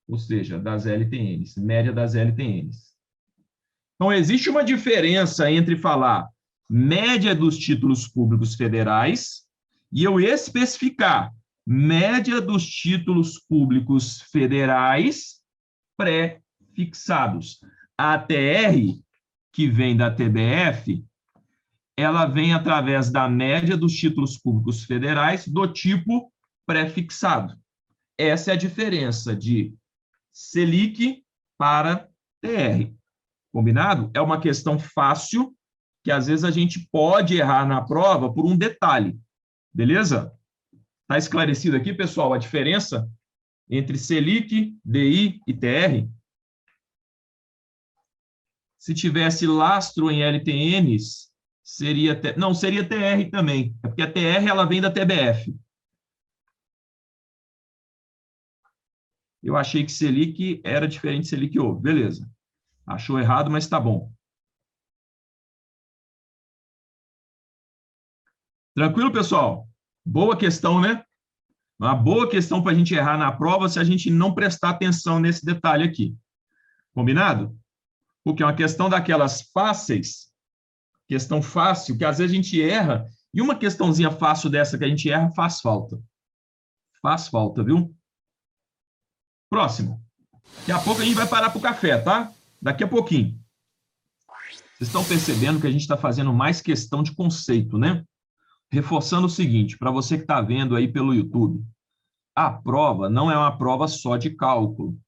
Ou seja, das LTNs, média das LTNs. Então, existe uma diferença entre falar média dos títulos públicos federais e eu especificar média dos títulos públicos federais pré-fixados. A ATR, que vem da TBF, ela vem através da média dos títulos públicos federais do tipo pré-fixado. Essa é a diferença de Selic para TR. Combinado? É uma questão fácil, que às vezes a gente pode errar na prova por um detalhe. Beleza? Está esclarecido aqui, pessoal, a diferença entre Selic, DI e TR? Se tivesse lastro em LTNs, seria... Não, seria TR também. É porque a TR ela vem da TBF. Eu achei que Selic era diferente de Selic over. Beleza. Achou errado, mas está bom. Tranquilo, pessoal? Boa questão, né? Uma boa questão para a gente errar na prova se a gente não prestar atenção nesse detalhe aqui. Combinado? Porque é uma questão daquelas fáceis, questão fácil, que às vezes a gente erra, e uma questãozinha fácil dessa que a gente erra faz falta. Faz falta, viu? Próximo. Daqui a pouco a gente vai parar para o café, tá? Daqui a pouquinho. Vocês estão percebendo que a gente está fazendo mais questão de conceito, né? Reforçando o seguinte, para você que está vendo aí pelo YouTube, a prova não é uma prova só de cálculo.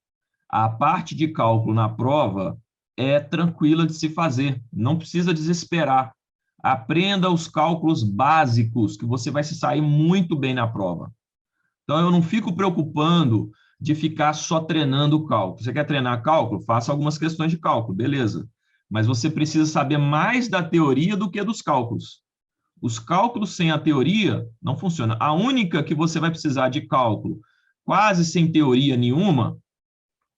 A parte de cálculo na prova é tranquila de se fazer, não precisa desesperar. Aprenda os cálculos básicos, que você vai se sair muito bem na prova. Então, eu não fico preocupando de ficar só treinando o cálculo. Você quer treinar cálculo? Faça algumas questões de cálculo, beleza. Mas você precisa saber mais da teoria do que dos cálculos. Os cálculos sem a teoria não funcionam. A única que você vai precisar de cálculo, quase sem teoria nenhuma,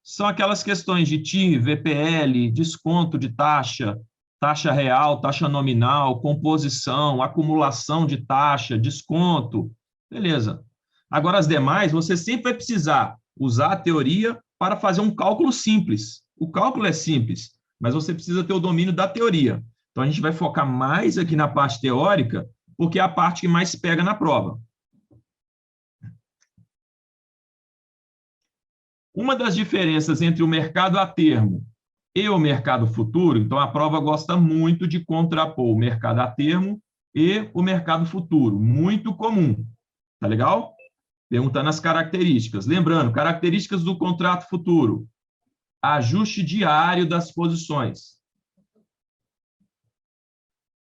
são aquelas questões de TI, VPL, desconto de taxa, taxa real, taxa nominal, composição, acumulação de taxa, desconto. Beleza. Agora, as demais, você sempre vai precisar usar a teoria para fazer um cálculo simples. O cálculo é simples, mas você precisa ter o domínio da teoria. Então, a gente vai focar mais aqui na parte teórica, porque é a parte que mais pega na prova. Uma das diferenças entre o mercado a termo e o mercado futuro, então a prova gosta muito de contrapor o mercado a termo e o mercado futuro. Muito comum. Tá legal? Perguntando as características. Lembrando, características do contrato futuro. Ajuste diário das posições.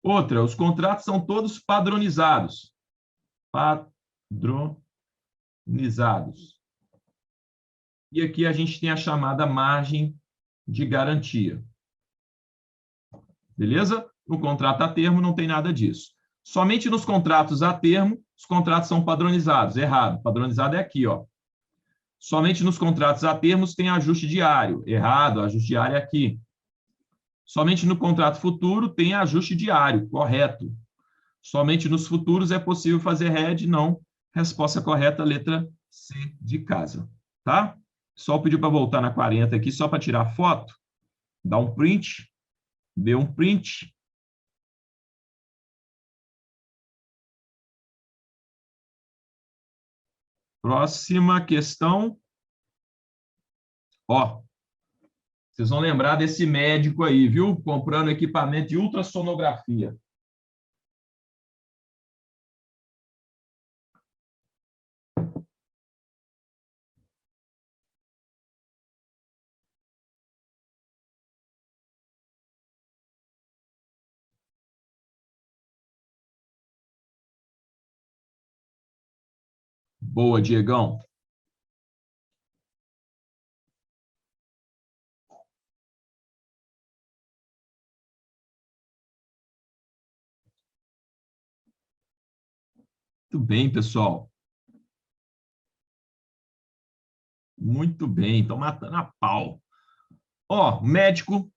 Outra, os contratos são todos padronizados. Padronizados. E aqui a gente tem a chamada margem de garantia. Beleza? No contrato a termo não tem nada disso. Somente nos contratos a termo, os contratos são padronizados. Errado. Padronizado é aqui, ó. Somente nos contratos a termos tem ajuste diário. Errado, ajuste diário é aqui. Somente no contrato futuro tem ajuste diário. Correto. Somente nos futuros é possível fazer hedge. Não. Resposta correta, letra C de casa. Tá? Só pedir para voltar na 40 aqui, só para tirar foto. Dá um print. Dê um print. Próxima questão. Ó, vocês vão lembrar desse médico aí, viu? Comprando equipamento de ultrassonografia. Boa, Diegão. Muito bem, pessoal. Muito bem, estão matando a pau. Ó, médico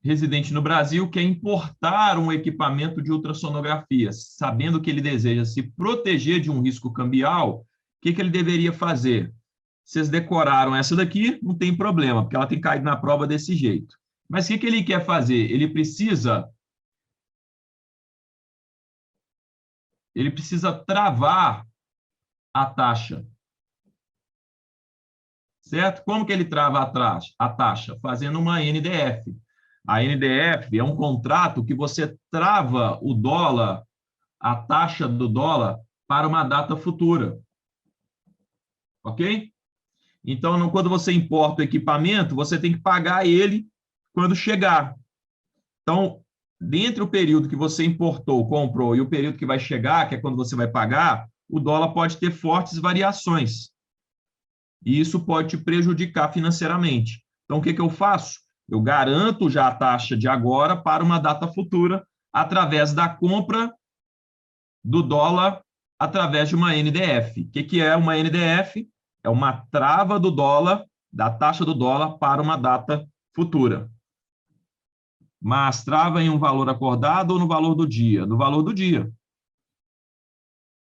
residente no Brasil quer importar um equipamento de ultrassonografia, sabendo que ele deseja se proteger de um risco cambial, o que ele deveria fazer? Vocês decoraram essa daqui, não tem problema, porque ela tem caído na prova desse jeito. Mas o que ele quer fazer? Ele precisa travar a taxa. Certo? Como que ele trava a taxa? Fazendo uma NDF. A NDF é um contrato que você trava o dólar, a taxa do dólar, para uma data futura. Ok? Então, quando você importa o equipamento, você tem que pagar ele quando chegar. Então, dentre o período que você importou, comprou, e o período que vai chegar, que é quando você vai pagar, o dólar pode ter fortes variações. E isso pode te prejudicar financeiramente. Então, o que eu faço? Eu garanto já a taxa de agora para uma data futura, através da compra do dólar através de uma NDF. O que é uma NDF? É uma trava do dólar, da taxa do dólar, para uma data futura. Mas trava em um valor acordado ou no valor do dia? No valor do dia.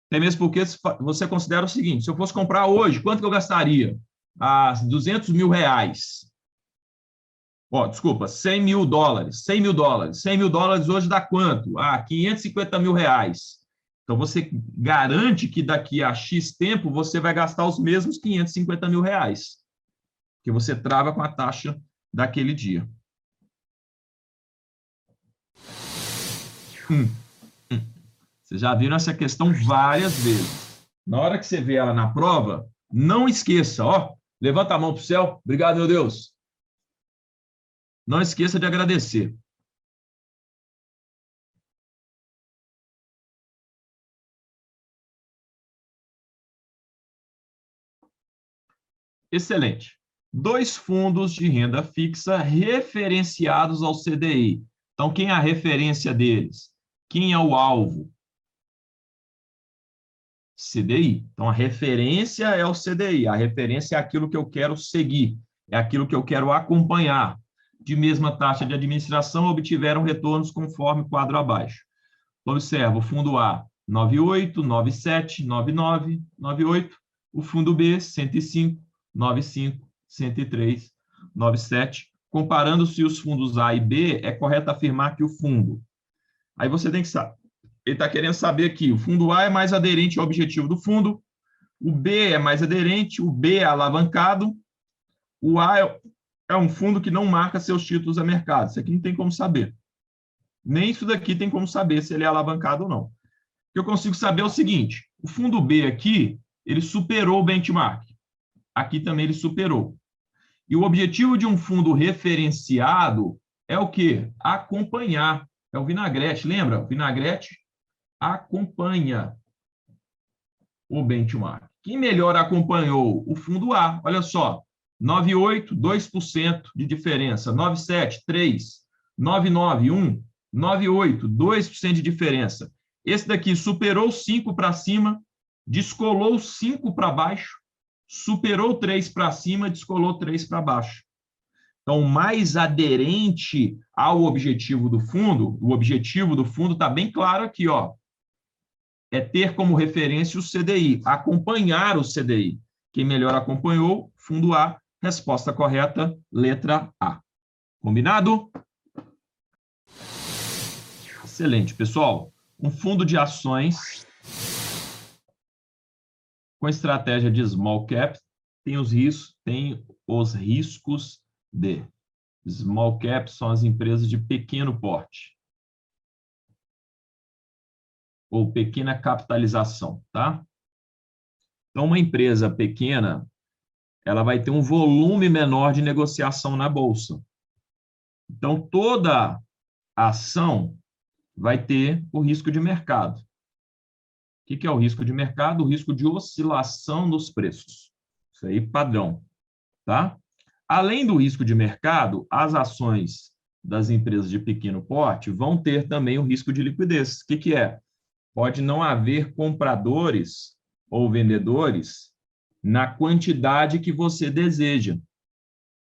Até mesmo porque você considera o seguinte, se eu fosse comprar hoje, quanto que eu gastaria? Ah, 200 mil reais. Ó, desculpa, 100 mil dólares. 100 mil dólares. 100 mil dólares hoje dá quanto? Ah, 550 mil reais. Então, você garante que daqui a X tempo você vai gastar os mesmos 550 mil reais, que você trava com a taxa daquele dia. Vocês já viram essa questão várias vezes. Na hora que você vê ela na prova, não esqueça, ó, levanta a mão para o céu. Obrigado, meu Deus. Não esqueça de agradecer. Excelente. 2 fundos de renda fixa referenciados ao CDI. Então, quem é a referência deles? Quem é o alvo? CDI. Então, a referência é o CDI. A referência é aquilo que eu quero seguir, é aquilo que eu quero acompanhar. De mesma taxa de administração, obtiveram retornos conforme o quadro abaixo. Observa, o fundo A, 98, 97, 99, 98. O fundo B, 105, 95, 103, 97. Comparando-se os fundos A e B, é correto afirmar que o fundo... Aí você tem que saber. Ele está querendo saber aqui, o fundo A é mais aderente ao objetivo do fundo, o B é mais aderente, o B é alavancado, o A é um fundo que não marca seus títulos a mercado. Isso aqui não tem como saber. Nem isso daqui tem como saber se ele é alavancado ou não. O que eu consigo saber é o seguinte, o fundo B aqui, ele superou o benchmark. Aqui também ele superou. E o objetivo de um fundo referenciado é o quê? Acompanhar. É o vinagrete, lembra? O vinagrete acompanha o benchmark. Quem melhor acompanhou? O fundo A. Olha só, 9,8, 2% de diferença. 9,7, 3. 9,9, 1. 9,8, 2% de diferença. Esse daqui superou 5 para cima, descolou 5 para baixo, superou 3 para cima, descolou 3 para baixo. Então, mais aderente ao objetivo do fundo, o objetivo do fundo está bem claro aqui, ó, é ter como referência o CDI, acompanhar o CDI. Quem melhor acompanhou, fundo A, resposta correta, letra A. Combinado? Excelente, pessoal. Um fundo de ações com estratégia de small cap tem os riscos de small cap, são as empresas de pequeno porte ou pequena capitalização, tá? Então, uma empresa pequena, ela vai ter um volume menor de negociação na bolsa. Então, toda ação vai ter o risco de mercado. O que é o risco de mercado? O risco de oscilação dos preços. Isso aí, padrão, tá? Além do risco de mercado, as ações das empresas de pequeno porte vão ter também o risco de liquidez. O que é? Pode não haver compradores ou vendedores na quantidade que você deseja.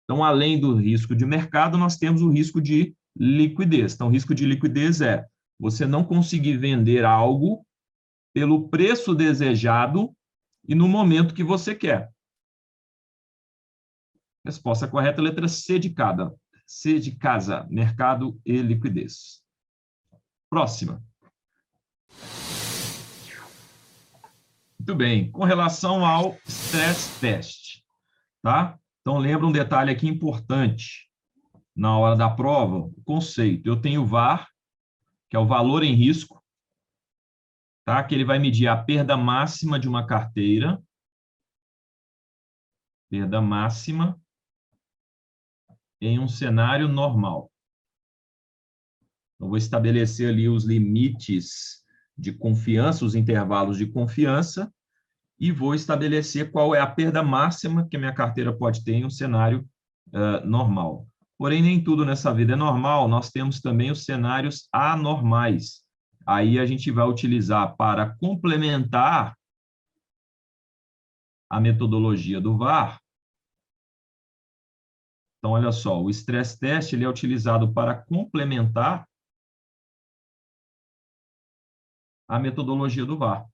Então, além do risco de mercado, nós temos o risco de liquidez. Então, o risco de liquidez é você não conseguir vender algo pelo preço desejado e no momento que você quer. Resposta correta, letra C de cada. C de casa, mercado e liquidez. Próxima. Muito bem. Com relação ao stress test, tá? Então, lembra um detalhe aqui importante. Na hora da prova, o conceito. Eu tenho o VaR, que é o valor em risco, tá? Que ele vai medir a perda máxima de uma carteira. Perda máxima em um cenário normal. Eu vou estabelecer ali os limites de confiança, os intervalos de confiança, e vou estabelecer qual é a perda máxima que a minha carteira pode ter em um cenário normal. Porém, nem tudo nessa vida é normal, nós temos também os cenários anormais. Aí a gente vai utilizar para complementar a metodologia do VaR. Então, olha só, o stress test ele é utilizado para complementar a metodologia do VaR.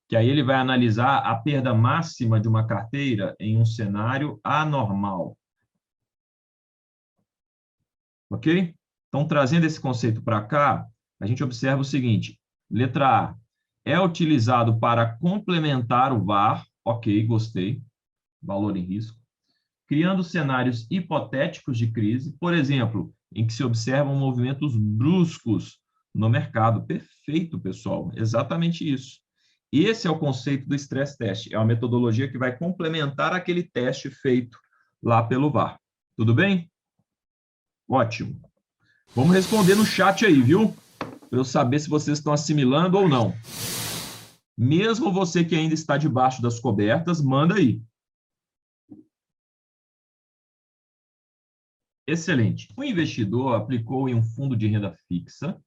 Que aí ele vai analisar a perda máxima de uma carteira em um cenário anormal. Ok? Então, trazendo esse conceito para cá, a gente observa o seguinte, letra A, é utilizado para complementar o VaR, ok, gostei, valor em risco, criando cenários hipotéticos de crise, por exemplo, em que se observam movimentos bruscos no mercado. Perfeito, pessoal, exatamente isso. Esse é o conceito do stress test, é uma metodologia que vai complementar aquele teste feito lá pelo VaR. Tudo bem? Ótimo. Vamos responder no chat aí, viu? Para eu saber se vocês estão assimilando ou não. Mesmo você que ainda está debaixo das cobertas, manda aí. Excelente. O investidor aplicou em um fundo de renda fixa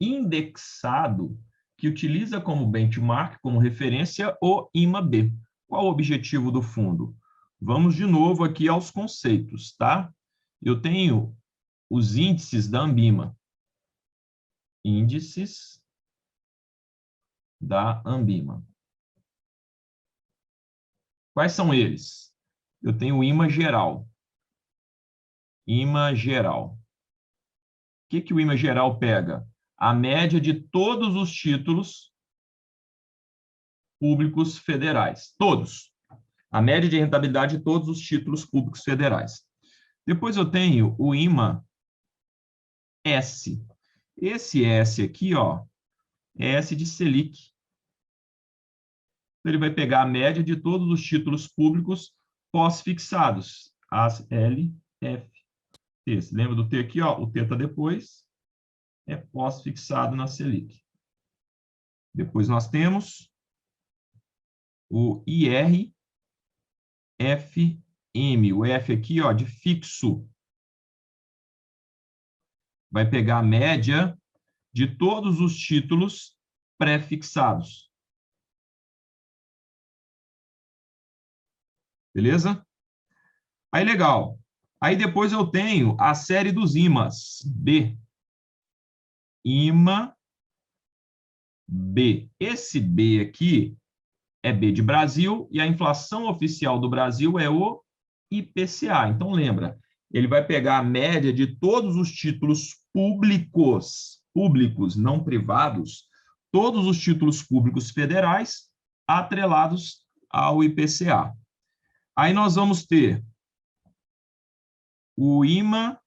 indexado que utiliza como benchmark, como referência, o IMA-B. Qual o objetivo do fundo? Vamos de novo aqui aos conceitos, tá? Eu tenho os índices da Ambima. Índices da Ambima. Quais são eles? Eu tenho o IMA geral. IMA geral. O que o IMA geral pega? A média de todos os títulos públicos federais. Todos. A média de rentabilidade de todos os títulos públicos federais. Depois eu tenho o IMA-S. Esse S aqui, ó, é S de Selic. Então, ele vai pegar a média de todos os títulos públicos pós-fixados, as L, F, T. Você lembra do T aqui, ó? O T está depois, é pós-fixado na Selic. Depois nós temos o IRFM, o F aqui, ó, de fixo. Vai pegar a média de todos os títulos pré-fixados. Beleza? Aí, legal. Aí depois eu tenho a série dos IMAs, B. IMA B. Esse B aqui é B de Brasil e a inflação oficial do Brasil é o IPCA. Então, lembra, ele vai pegar a média de todos os títulos públicos, não privados, todos os títulos públicos federais atrelados ao IPCA. Aí nós vamos ter o IMA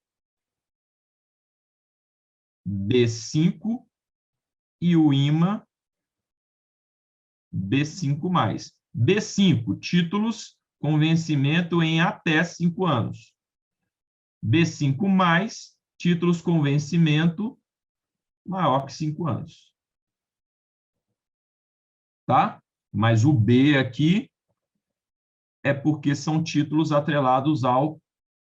B5 e o IMA B5+. B5, títulos com vencimento em até 5 anos. B5+, títulos com vencimento maior que 5 anos. Tá? Mas o B aqui é porque são títulos atrelados ao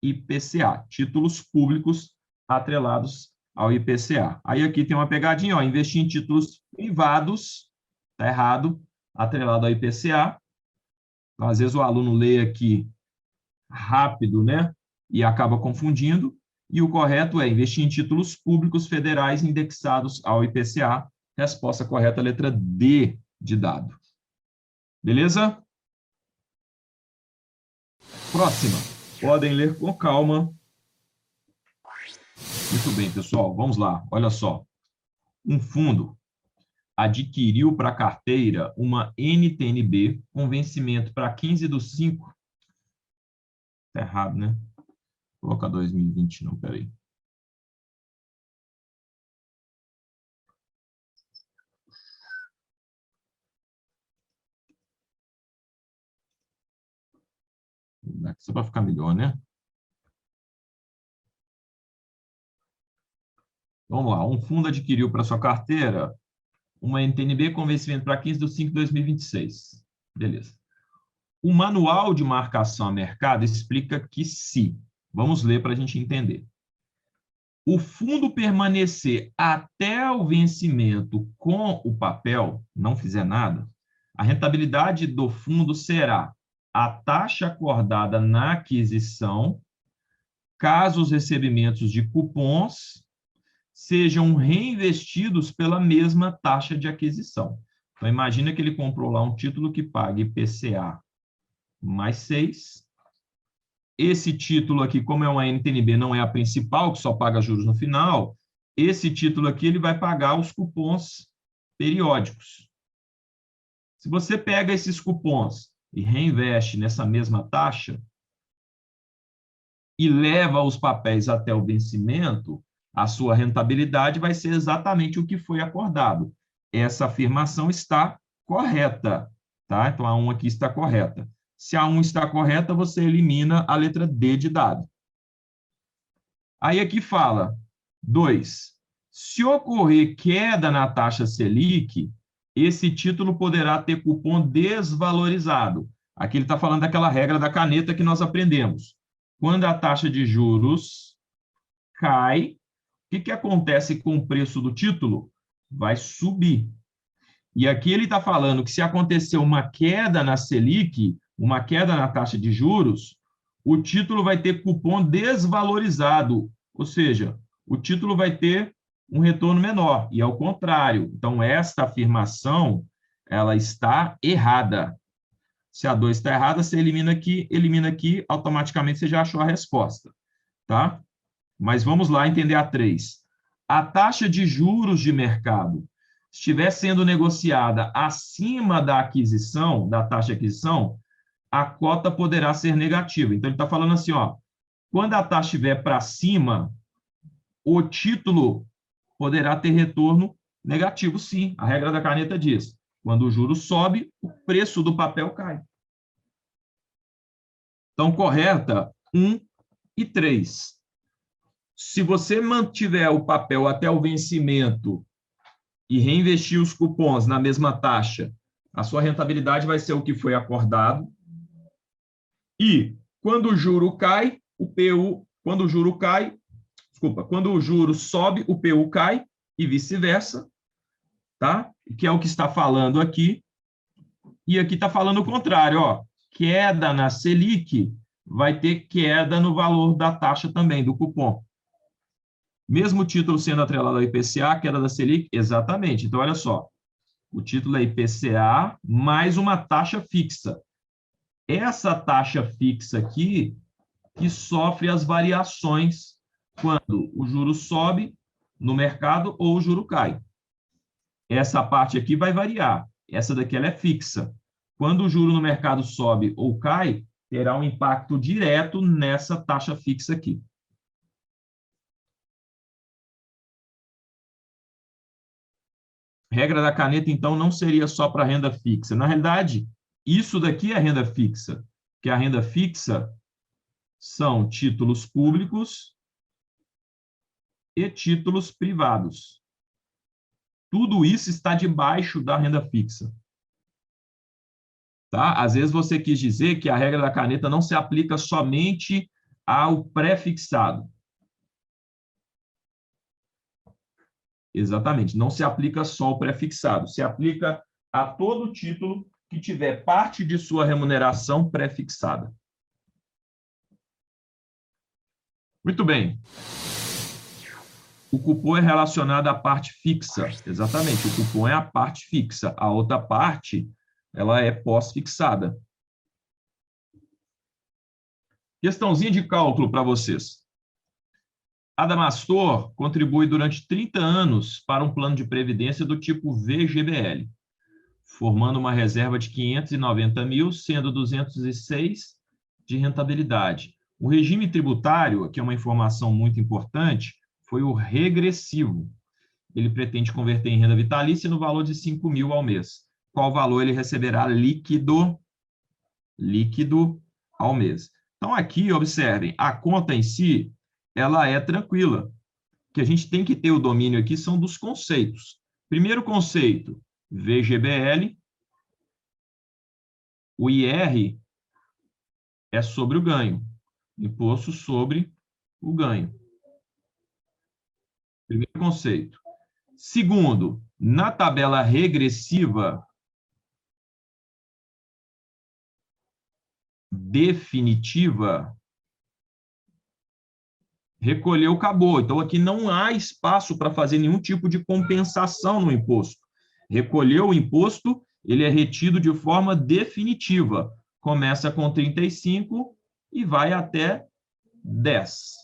IPCA, títulos públicos atrelados ao IPCA. Aí aqui tem uma pegadinha, ó, investir em títulos privados, tá errado, atrelado ao IPCA. Então, às vezes o aluno lê aqui rápido, né, e acaba confundindo, e o correto é investir em títulos públicos federais indexados ao IPCA. Resposta correta, letra D de dado. Beleza? Próxima. Podem ler com calma. Muito bem, pessoal. Vamos lá. Olha só. Um fundo adquiriu para a carteira uma NTNB com vencimento para 15/5. Está errado, né? Vou colocar 2020, não, peraí. Só para ficar melhor, né? Vamos lá. Um fundo adquiriu para sua carteira uma NTNB com vencimento para 15/5/2026. Beleza. O manual de marcação a mercado explica que se, vamos ler para a gente entender, o fundo permanecer até o vencimento com o papel, não fizer nada, a rentabilidade do fundo será a taxa acordada na aquisição, caso os recebimentos de cupons sejam reinvestidos pela mesma taxa de aquisição. Então, imagina que ele comprou lá um título que paga IPCA mais 6. Esse título aqui, como é uma NTNB, não é a principal, que só paga juros no final, esse título aqui ele vai pagar os cupons periódicos. Se você pega esses cupons e reinveste nessa mesma taxa e leva os papéis até o vencimento, a sua rentabilidade vai ser exatamente o que foi acordado. Essa afirmação está correta, tá? Então, a 1 aqui está correta. Se a 1 está correta, você elimina a letra D de dado. Aí aqui fala, 2. Se ocorrer queda na taxa Selic, esse título poderá ter cupom desvalorizado. Aqui ele está falando daquela regra da caneta que nós aprendemos. Quando a taxa de juros cai, o que acontece com o preço do título? Vai subir. E aqui ele está falando que se acontecer uma queda na Selic, uma queda na taxa de juros, o título vai ter cupom desvalorizado, ou seja, o título vai ter um retorno menor, e ao contrário. Então, esta afirmação, ela está errada. Se a 2 está errada, você elimina aqui, automaticamente você já achou a resposta, tá? Mas vamos lá entender a 3. A taxa de juros de mercado estiver sendo negociada acima da aquisição, da taxa de aquisição, a cota poderá ser negativa. Então, ele está falando assim, ó, quando a taxa estiver para cima, o título poderá ter retorno negativo, sim. A regra da caneta diz: quando o juro sobe, o preço do papel cai. Então, correta 1 e 3. Se você mantiver o papel até o vencimento e reinvestir os cupons na mesma taxa, a sua rentabilidade vai ser o que foi acordado. E quando o juro cai, quando o juro cai, quando o juro sobe, o PU cai e vice-versa, tá? Que é o que está falando aqui. E aqui está falando o contrário, ó. Queda na Selic vai ter queda no valor da taxa também, do cupom. Mesmo o título sendo atrelado ao IPCA, queda da Selic, exatamente. Então, olha só, o título é IPCA mais uma taxa fixa. Essa taxa fixa aqui que sofre as variações quando o juro sobe no mercado ou o juro cai. Essa parte aqui vai variar. Essa daqui ela é fixa. Quando o juro no mercado sobe ou cai, terá um impacto direto nessa taxa fixa aqui. Regra da caneta, então, não seria só para renda fixa. Na realidade, isso daqui é renda fixa, que a renda fixa são títulos públicos e títulos privados. Tudo isso está debaixo da renda fixa. Tá? Às vezes você quis dizer que a regra da caneta não se aplica somente ao pré-fixado. Exatamente, não se aplica só ao pré-fixado, se aplica a todo título que tiver parte de sua remuneração pré-fixada. Muito bem. O cupom é relacionado à parte fixa. Exatamente, o cupom é a parte fixa. A outra parte, ela é pós-fixada. Questãozinha de cálculo para vocês. Adamastor contribui durante 30 anos para um plano de previdência do tipo VGBL, formando uma reserva de 590 mil, sendo 206 de rentabilidade. O regime tributário, aqui é uma informação muito importante, foi o regressivo. Ele pretende converter em renda vitalícia no valor de 5 mil ao mês. Qual valor ele receberá líquido ao mês? Então, aqui, observem, a conta em si, ela é tranquila. O que a gente tem que ter o domínio aqui são dos conceitos. Primeiro conceito, VGBL, o IR é sobre o ganho, imposto sobre o ganho. Primeiro conceito. Segundo, na tabela regressiva definitiva, recolheu, acabou. Então, aqui não há espaço para fazer nenhum tipo de compensação no imposto. Recolheu o imposto, ele é retido de forma definitiva. Começa com 35 e vai até 10.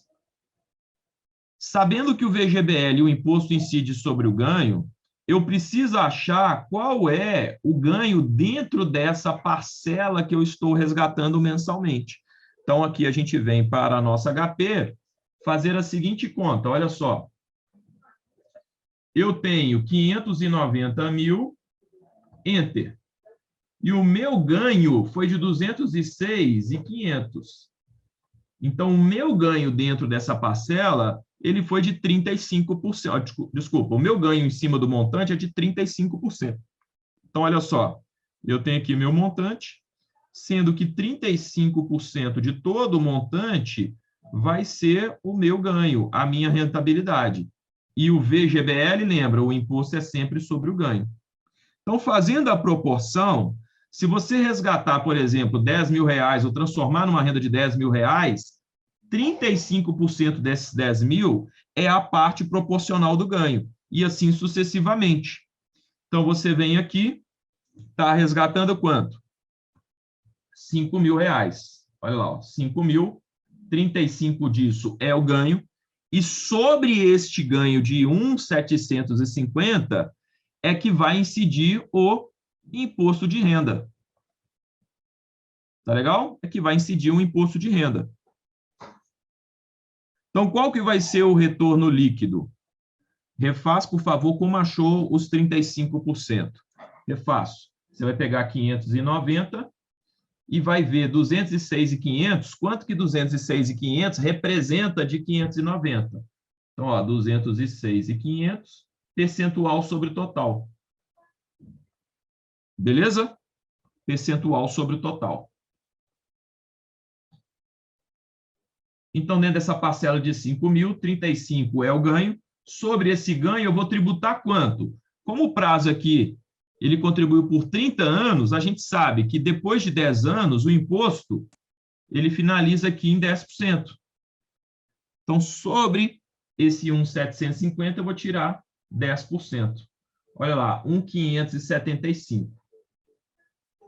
Sabendo que o VGBL, o imposto incide sobre o ganho, eu preciso achar qual é o ganho dentro dessa parcela que eu estou resgatando mensalmente. Então, aqui a gente vem para a nossa HP fazer a seguinte conta, olha só. Eu tenho 590 mil, enter. E o meu ganho foi de 206.500. Então, o meu ganho dentro dessa parcela, ele foi de 35%. Desculpa, o meu ganho em cima do montante é de 35%. Então, olha só, eu tenho aqui meu montante, sendo que 35% de todo o montante vai ser o meu ganho, a minha rentabilidade. E o VGBL, lembra, o imposto é sempre sobre o ganho. Então, fazendo a proporção, se você resgatar, por exemplo, 10 mil reais ou transformar numa renda de 10 mil reais, 35% desses 10 mil é a parte proporcional do ganho, e assim sucessivamente. Então, você vem aqui, está resgatando quanto? 5 mil reais. Olha lá, ó, 5 mil, 35 disso é o ganho, e sobre este ganho de 1.750 é que vai incidir o imposto de renda. Tá legal? É que vai incidir um imposto de renda. Então, qual que vai ser o retorno líquido? Refaz, por favor, como achou os 35%. Refaço. Você vai pegar 590 e vai ver 206.500, quanto que 206.500 representa de 590. Então, ó, 206.500, percentual sobre o total. Beleza? Percentual sobre o total. Então, dentro dessa parcela de 5.000, 35 é o ganho. Sobre esse ganho, eu vou tributar quanto? Como o prazo aqui, ele contribuiu por 30 anos, a gente sabe que depois de 10 anos, o imposto, ele finaliza aqui em 10%. Então, sobre esse 1.750, eu vou tirar 10%. Olha lá, 1.575.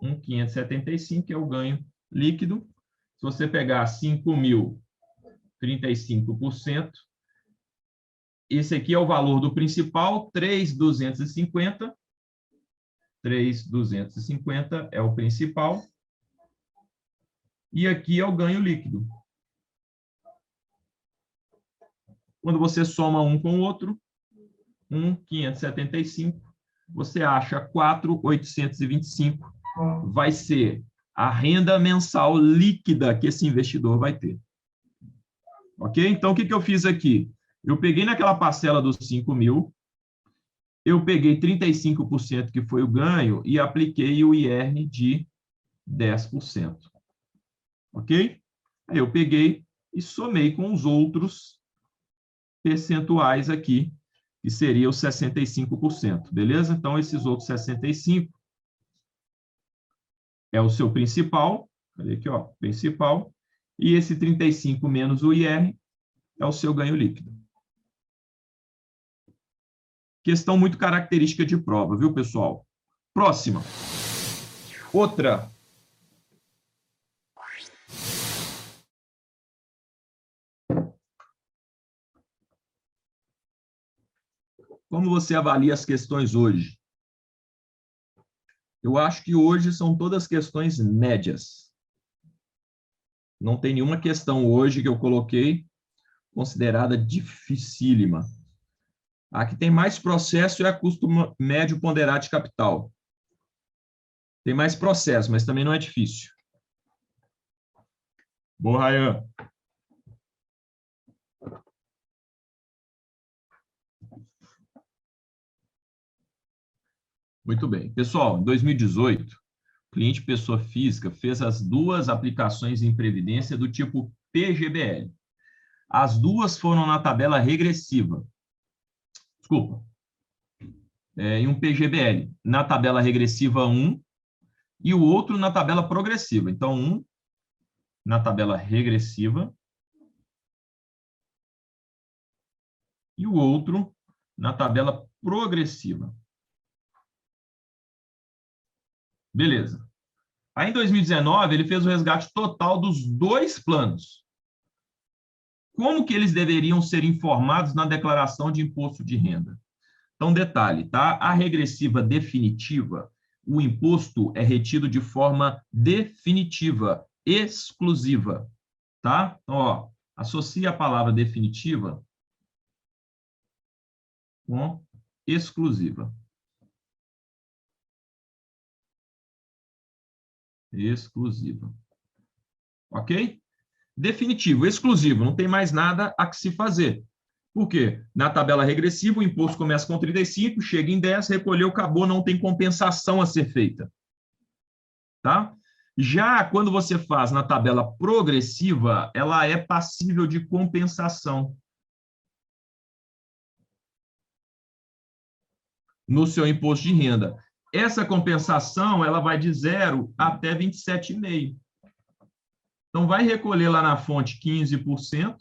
1.575 é o ganho líquido. Se você pegar 5.000, 35%, esse aqui é o valor do principal, 3.250. 3.250 é o principal. E aqui é o ganho líquido. Quando você soma um com o outro, 1.575, você acha 4.825. Vai ser a renda mensal líquida que esse investidor vai ter. Ok? Então, o que eu fiz aqui? Eu peguei naquela parcela dos 5.000, eu peguei 35% que foi o ganho e apliquei o IR de 10%. Ok? Aí eu peguei e somei com os outros percentuais aqui, que seria os 65%. Beleza? Então, esses outros 65% é o seu principal. Olha aqui, ó, principal. E esse 35% menos o IR é o seu ganho líquido. Questão muito característica de prova, viu, pessoal? Próxima. Outra. Como você avalia as questões hoje? Eu acho que hoje são todas questões médias. Não tem nenhuma questão hoje que eu coloquei considerada dificílima. A que tem mais processo é a custo médio ponderado de capital. Tem mais processo, mas também não é difícil. Boa, Rayan. Muito bem. Pessoal, em 2018, o cliente pessoa física fez as duas aplicações em previdência do tipo PGBL. As duas foram na tabela regressiva. Desculpa. Em um PGBL. Na tabela regressiva 1 e o outro na tabela progressiva. Então, um na tabela regressiva e o outro na tabela progressiva. Beleza. Aí, em 2019, ele fez o resgate total dos dois planos. Como que eles deveriam ser informados na declaração de imposto de renda? Então, detalhe, tá? A regressiva definitiva, o imposto é retido de forma definitiva, exclusiva, tá? Então, ó, associa a palavra definitiva com exclusiva. Exclusiva. Ok? Definitivo, exclusivo, não tem mais nada a que se fazer. Por quê? Na tabela regressiva, o imposto começa com 35, chega em 10, recolheu, acabou, não tem compensação a ser feita. Tá? Já quando você faz na tabela progressiva, ela é passível de compensação no seu imposto de renda. Essa compensação, ela vai de 0 até 27,5%. Então, vai recolher lá na fonte 15%,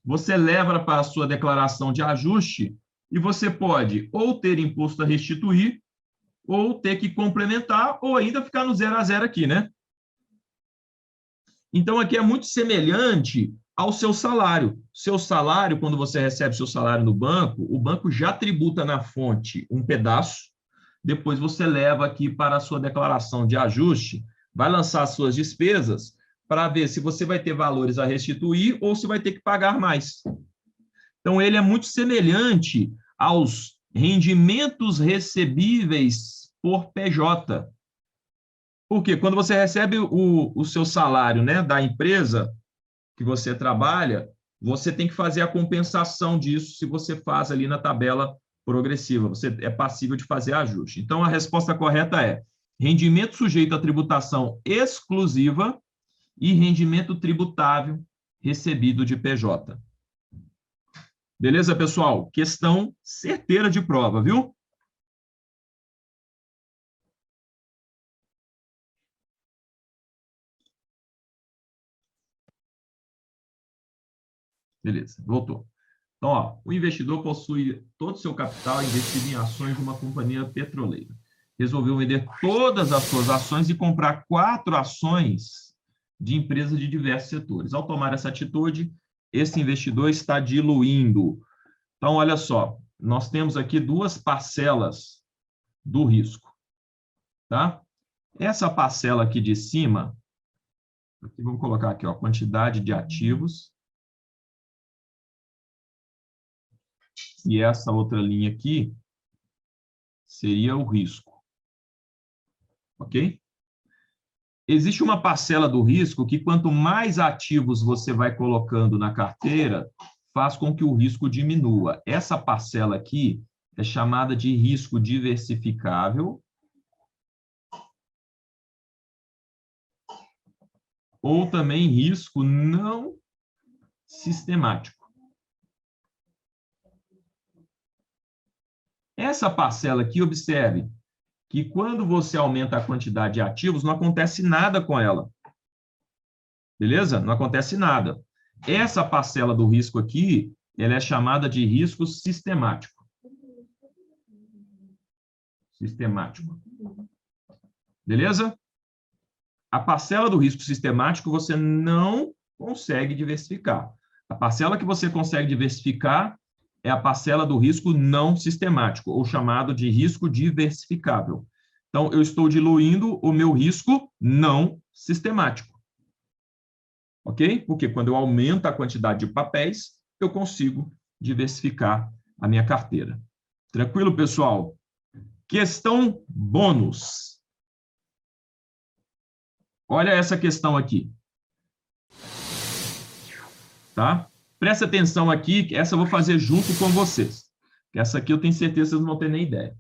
você leva para a sua declaração de ajuste e você pode ou ter imposto a restituir, ou ter que complementar, ou ainda ficar no 0 a 0 aqui, né? Então, aqui é muito semelhante ao seu salário. Seu salário, quando você recebe seu salário no banco, o banco já tributa na fonte um pedaço, depois você leva aqui para a sua declaração de ajuste, vai lançar as suas despesas para ver se você vai ter valores a restituir ou se vai ter que pagar mais. Então, ele é muito semelhante aos rendimentos recebíveis por PJ. Porque quando você recebe o seu salário, né, da empresa que você trabalha, você tem que fazer a compensação disso se você faz ali na tabela progressiva. Você é passível de fazer ajuste. Então, a resposta correta é rendimento sujeito à tributação exclusiva e rendimento tributável recebido de PJ. Beleza, pessoal? Questão certeira de prova, viu? Beleza, voltou. Então, ó, o investidor possui todo o seu capital investido em ações de uma companhia petroleira. Resolveu vender todas as suas ações e comprar 4 ações de empresas de diversos setores. Ao tomar essa atitude, esse investidor está diluindo. Então, olha só, nós temos aqui 2 parcelas do risco, tá? Essa parcela aqui de cima, aqui vamos colocar aqui, ó, quantidade de ativos. E essa outra linha aqui seria o risco. Ok? Existe uma parcela do risco que, quanto mais ativos você vai colocando na carteira, faz com que o risco diminua. Essa parcela aqui é chamada de risco diversificável ou também risco não sistemático. Essa parcela aqui, observe que quando você aumenta a quantidade de ativos, não acontece nada com ela. Beleza? Não acontece nada. Essa parcela do risco aqui, ela é chamada de risco sistemático. Sistemático. Beleza? A parcela do risco sistemático você não consegue diversificar. A parcela que você consegue diversificar é a parcela do risco não sistemático, ou chamado de risco diversificável. Então, eu estou diluindo o meu risco não sistemático. Ok? Porque quando eu aumento a quantidade de papéis, eu consigo diversificar a minha carteira. Tranquilo, pessoal? Questão bônus. Olha essa questão aqui. Tá? Presta atenção aqui, essa eu vou fazer junto com vocês. Essa aqui eu tenho certeza que vocês não vão ter nem ideia.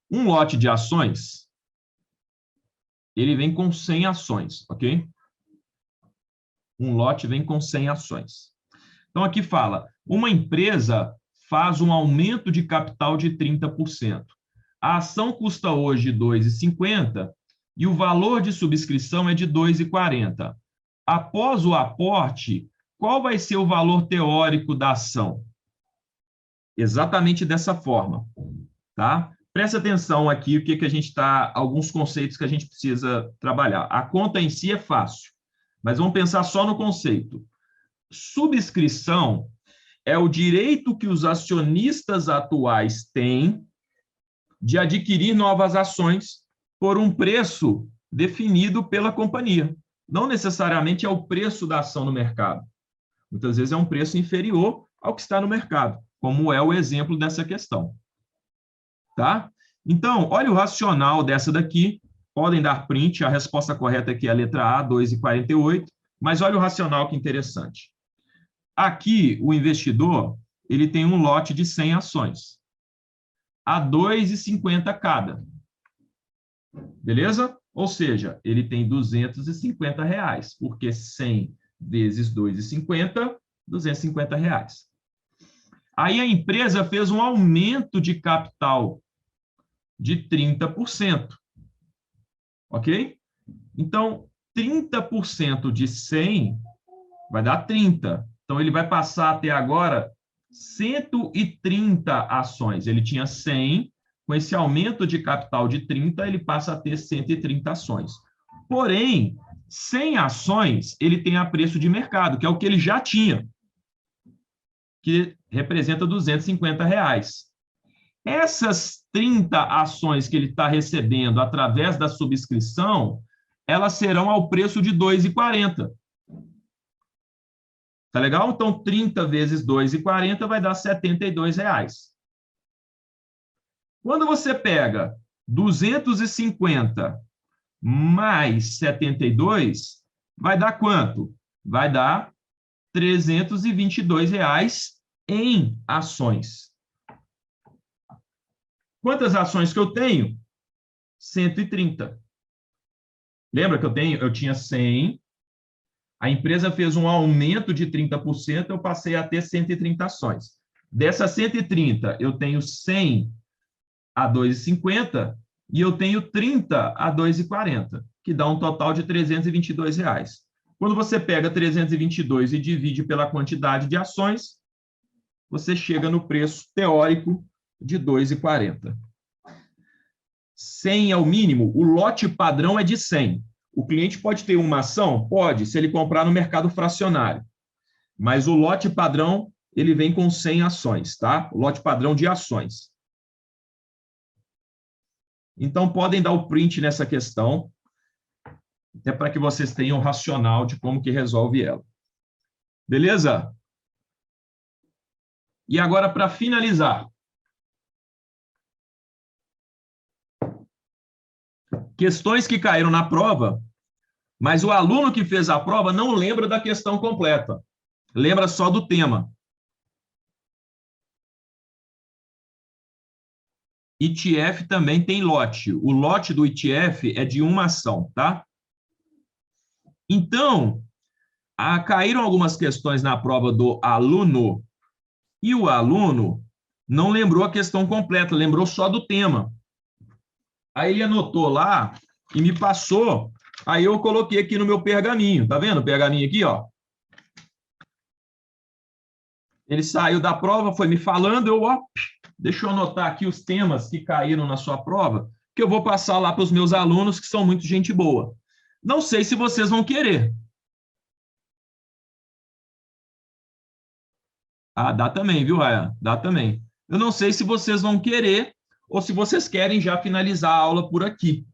Um lote de ações, ele vem com 100 ações, ok? Um lote vem com 100 ações. Então, aqui fala, uma empresa faz um aumento de capital de 30%. A ação custa hoje R$ 2,50 e o valor de subscrição é de R$ 2,40. Após o aporte, qual vai ser o valor teórico da ação? Exatamente dessa forma, tá? Presta atenção aqui, o que a gente está, alguns conceitos que a gente precisa trabalhar. A conta em si é fácil, mas vamos pensar só no conceito. Subscrição é o direito que os acionistas atuais têm de adquirir novas ações por um preço definido pela companhia. Não necessariamente é o preço da ação no mercado. Muitas vezes é um preço inferior ao que está no mercado, como é o exemplo dessa questão. Tá? Então, olha o racional dessa daqui. Podem dar print, a resposta correta aqui é a letra A, 2,48, mas olha o racional que interessante. Aqui, o investidor, ele tem um lote de 100 ações, a R$ 2,50 cada. Beleza? Ou seja, ele tem R$ 250, porque 100 vezes 2,50, R$ 250. Aí a empresa fez um aumento de capital de 30%. Ok? Então, 30% de 100 vai dar 30. Então, ele vai passar até agora 130 ações. Ele tinha 100, com esse aumento de capital de 30, ele passa a ter 130 ações. Porém, 100 ações, ele tem a preço de mercado, que é o que ele já tinha, que representa R$ 250. Essas 30 ações que ele está recebendo através da subscrição, elas serão ao preço de R$ 2,40. Tá legal? Então, 30 vezes R$ 2,40 vai dar R$ 72. Quando você pega 250 mais 72, vai dar quanto? Vai dar R$ 322 em ações. Quantas ações que eu tenho? 130. Lembra que eu tinha 100, a empresa fez um aumento de 30%, eu passei a ter 130 ações. Dessas 130, eu tenho 100 a R$ 2,50 e eu tenho 30 a R$ 2,40, que dá um total de R$ 322. Quando você pega 322 e divide pela quantidade de ações, você chega no preço teórico de R$ 2,40. 100 é o mínimo, o lote padrão é de 100. O cliente pode ter uma ação? Pode, se ele comprar no mercado fracionário. Mas o lote padrão, ele vem com 100 ações, tá? O lote padrão de ações. Então, podem dar o print nessa questão, até para que vocês tenham o racional de como que resolve ela. Beleza? E agora, para finalizar. Questões que caíram na prova, mas o aluno que fez a prova não lembra da questão completa. Lembra só do tema. ETF também tem lote. O lote do ETF é de uma ação, tá? Então, caíram algumas questões na prova do aluno, e o aluno não lembrou a questão completa, lembrou só do tema. Aí ele anotou lá e me passou, aí eu coloquei aqui no meu pergaminho, tá vendo o pergaminho aqui, ó? Ele saiu da prova, foi me falando, deixa eu anotar aqui os temas que caíram na sua prova, que eu vou passar lá para os meus alunos, que são muito gente boa. Não sei se vocês vão querer. Ah, dá também, viu, Raya? Dá também. Eu não sei se vocês vão querer ou se vocês querem já finalizar a aula por aqui.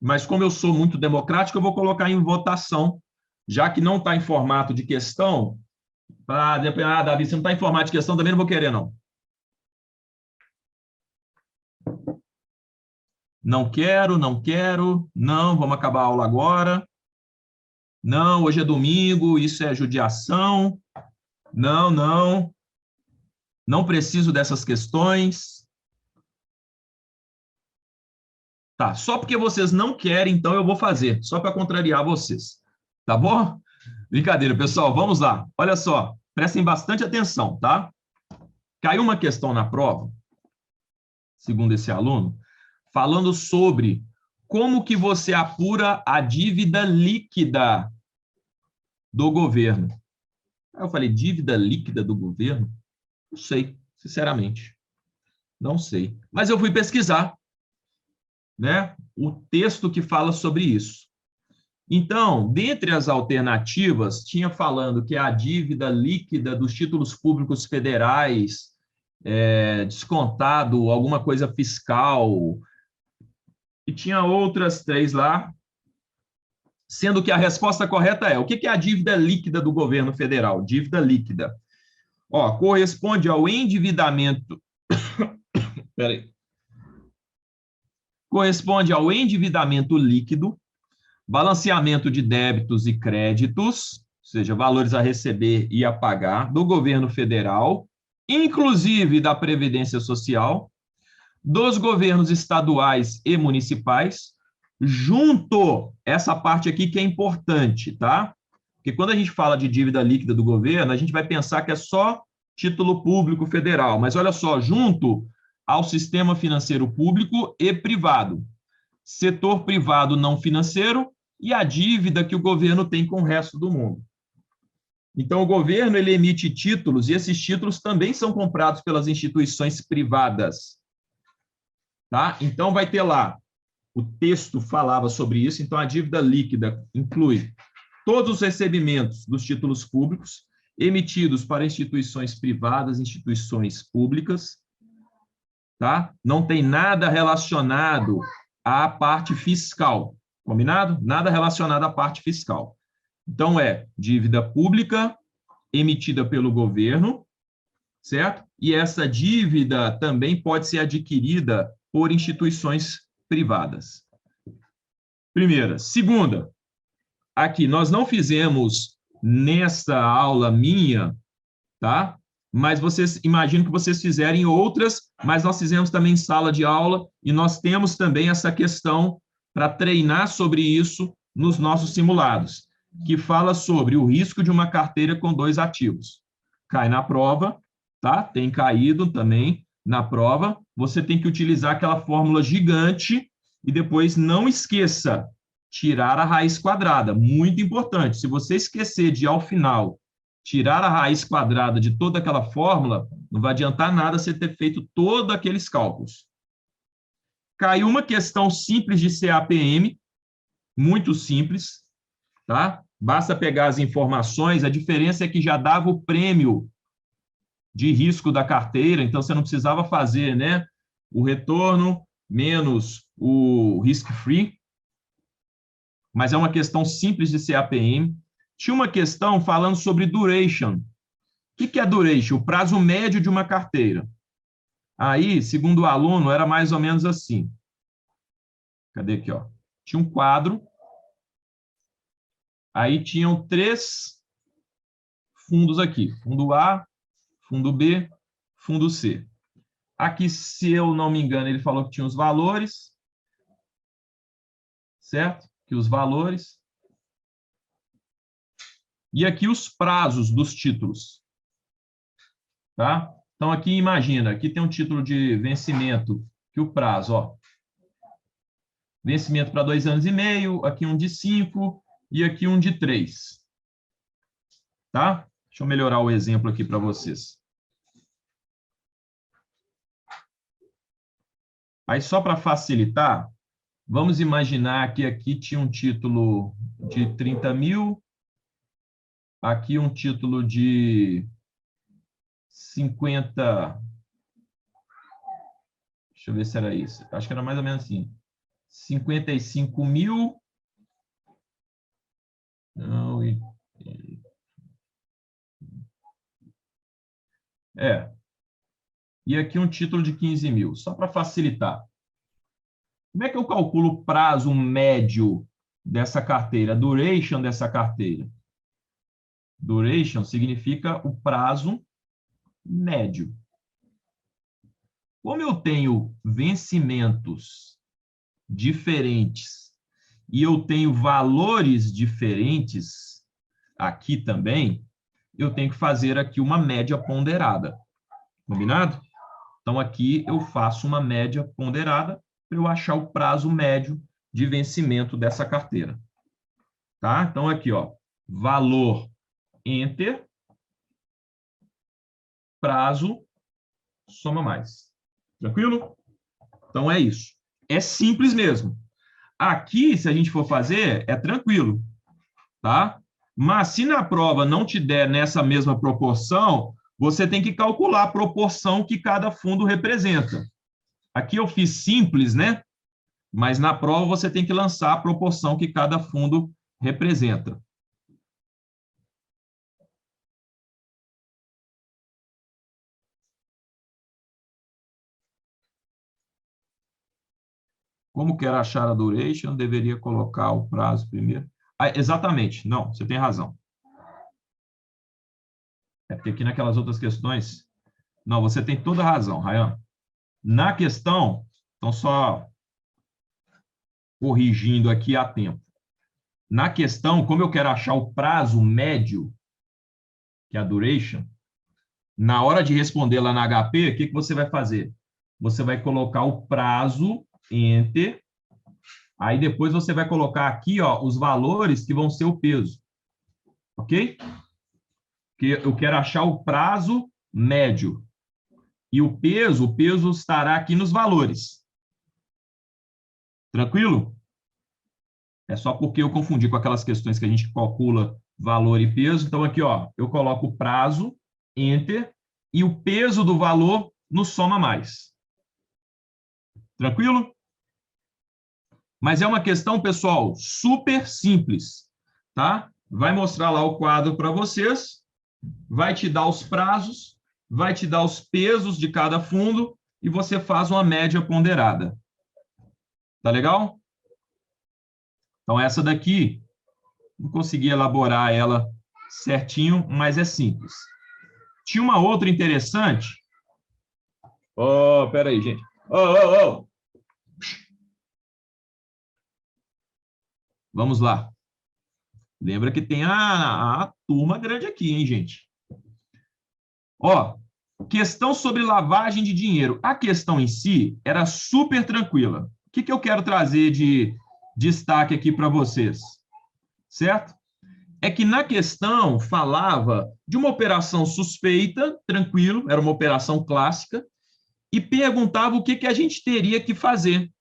Mas como eu sou muito democrático, eu vou colocar em votação, já que não está em formato de questão. Davi, se não está em formato de questão, também não vou querer, não. Não quero, não quero, não, vamos acabar a aula agora. Não, hoje é domingo, isso é judiação. Não, não. Não preciso dessas questões. Tá, só porque vocês não querem, então eu vou fazer, só para contrariar vocês. Tá bom? Brincadeira, pessoal, vamos lá. Olha só, prestem bastante atenção, tá? Caiu uma questão na prova, segundo esse aluno, falando sobre como que você apura a dívida líquida do governo. Aí eu falei, dívida líquida do governo? Não sei, sinceramente. Não sei. Mas eu fui pesquisar, né, o texto que fala sobre isso. Então, dentre as alternativas, tinha falando que a dívida líquida dos títulos públicos federais, descontado alguma coisa fiscal, e tinha outras 3 lá, sendo que a resposta correta é: o que é a dívida líquida do governo federal? Dívida líquida. Corresponde ao endividamento. Peraí. Corresponde ao endividamento líquido, balanceamento de débitos e créditos, ou seja, valores a receber e a pagar, do governo federal, inclusive da Previdência Social, dos governos estaduais e municipais, junto, essa parte aqui que é importante, tá? Porque quando a gente fala de dívida líquida do governo, a gente vai pensar que é só título público federal, mas olha só, junto ao sistema financeiro público e privado, setor privado não financeiro e a dívida que o governo tem com o resto do mundo. Então, o governo ele emite títulos e esses títulos também são comprados pelas instituições privadas. Tá? Então, vai ter lá, o texto falava sobre isso, então a dívida líquida inclui todos os recebimentos dos títulos públicos emitidos para instituições privadas, instituições públicas, tá? Não tem nada relacionado à parte fiscal, combinado? Nada relacionado à parte fiscal. Então, dívida pública emitida pelo governo, certo? E essa dívida também pode ser adquirida por instituições privadas. Primeira. Segunda, aqui, nós não fizemos nesta aula minha, tá? Mas vocês, imagino que vocês fizerem outras, mas nós fizemos também em sala de aula e nós temos também essa questão para treinar sobre isso nos nossos simulados, que fala sobre o risco de uma carteira com 2 ativos. Cai na prova, tá? Tem caído também na prova. Você tem que utilizar aquela fórmula gigante e depois não esqueça, tirar a raiz quadrada. Muito importante. Se você esquecer de, ao final, tirar a raiz quadrada de toda aquela fórmula, não vai adiantar nada você ter feito todos aqueles cálculos. Caiu uma questão simples de CAPM, muito simples, tá? Basta pegar as informações, a diferença é que já dava o prêmio de risco da carteira, então você não precisava fazer, né, o retorno menos o risk-free, mas é uma questão simples de CAPM. Tinha uma questão falando sobre duration. O que é duration? O prazo médio de uma carteira. Aí, segundo o aluno, era mais ou menos assim. Cadê aqui, ó? Tinha um quadro. Aí tinham 3 fundos aqui. Fundo A, fundo B, fundo C. Aqui, se eu não me engano, ele falou que tinha os valores. Certo? Que os valores. E aqui os prazos dos títulos. Tá? Então, aqui imagina, aqui tem um título de vencimento, que o prazo, ó, vencimento para 2 anos e meio, aqui um de 5 e aqui um de 3. Tá? Deixa eu melhorar o exemplo aqui para vocês. Aí, só para facilitar, vamos imaginar que aqui tinha um título de 30 mil, aqui um título de 50... Deixa eu ver se era isso. Acho que era mais ou menos assim. 55 mil. Não, E aqui um título de 15 mil, só para facilitar. Como é que eu calculo o prazo médio dessa carteira, a duration dessa carteira? Duration significa o prazo médio. Como eu tenho vencimentos diferentes e eu tenho valores diferentes aqui também, eu tenho que fazer aqui uma média ponderada. Combinado? Então, aqui eu faço uma média ponderada para eu achar o prazo médio de vencimento dessa carteira. Tá? Então, aqui, ó, valor, enter, prazo, soma mais. Tranquilo? Então, é isso. É simples mesmo. Aqui, se a gente for fazer, é tranquilo. Tá? Mas, se na prova não te der nessa mesma proporção, você tem que calcular a proporção que cada fundo representa. Aqui eu fiz simples, né? Mas na prova você tem que lançar a proporção que cada fundo representa. Como quer achar a duration, deveria colocar o prazo primeiro. Ah, exatamente, não, você tem razão. É porque aqui naquelas outras questões... Não, você tem toda a razão, Rayan. Na questão, então só corrigindo aqui a tempo. Na questão, como eu quero achar o prazo médio, que é a duration, na hora de responder lá na HP, o que você vai fazer? Você vai colocar o prazo, enter, aí depois você vai colocar aqui, ó, os valores que vão ser o peso. Ok? Porque eu quero achar o prazo médio. E o peso estará aqui nos valores. Tranquilo? É só porque eu confundi com aquelas questões que a gente calcula valor e peso. Então, aqui, ó, eu coloco o prazo, enter, e o peso do valor no soma mais. Tranquilo? Mas é uma questão, pessoal, super simples, tá? Vai mostrar lá o quadro para vocês, vai te dar os prazos, vai te dar os pesos de cada fundo e você faz uma média ponderada. Tá legal? Então, essa daqui, não consegui elaborar ela certinho, mas é simples. Tinha uma outra interessante. Pera aí, gente. Vamos lá. Lembra que tem a turma grande aqui, hein, gente? Questão sobre lavagem de dinheiro. A questão em si era super tranquila. O que eu quero trazer de destaque aqui para vocês? Certo? É que na questão falava de uma operação suspeita, tranquilo, era uma operação clássica, e perguntava o que a gente teria que fazer.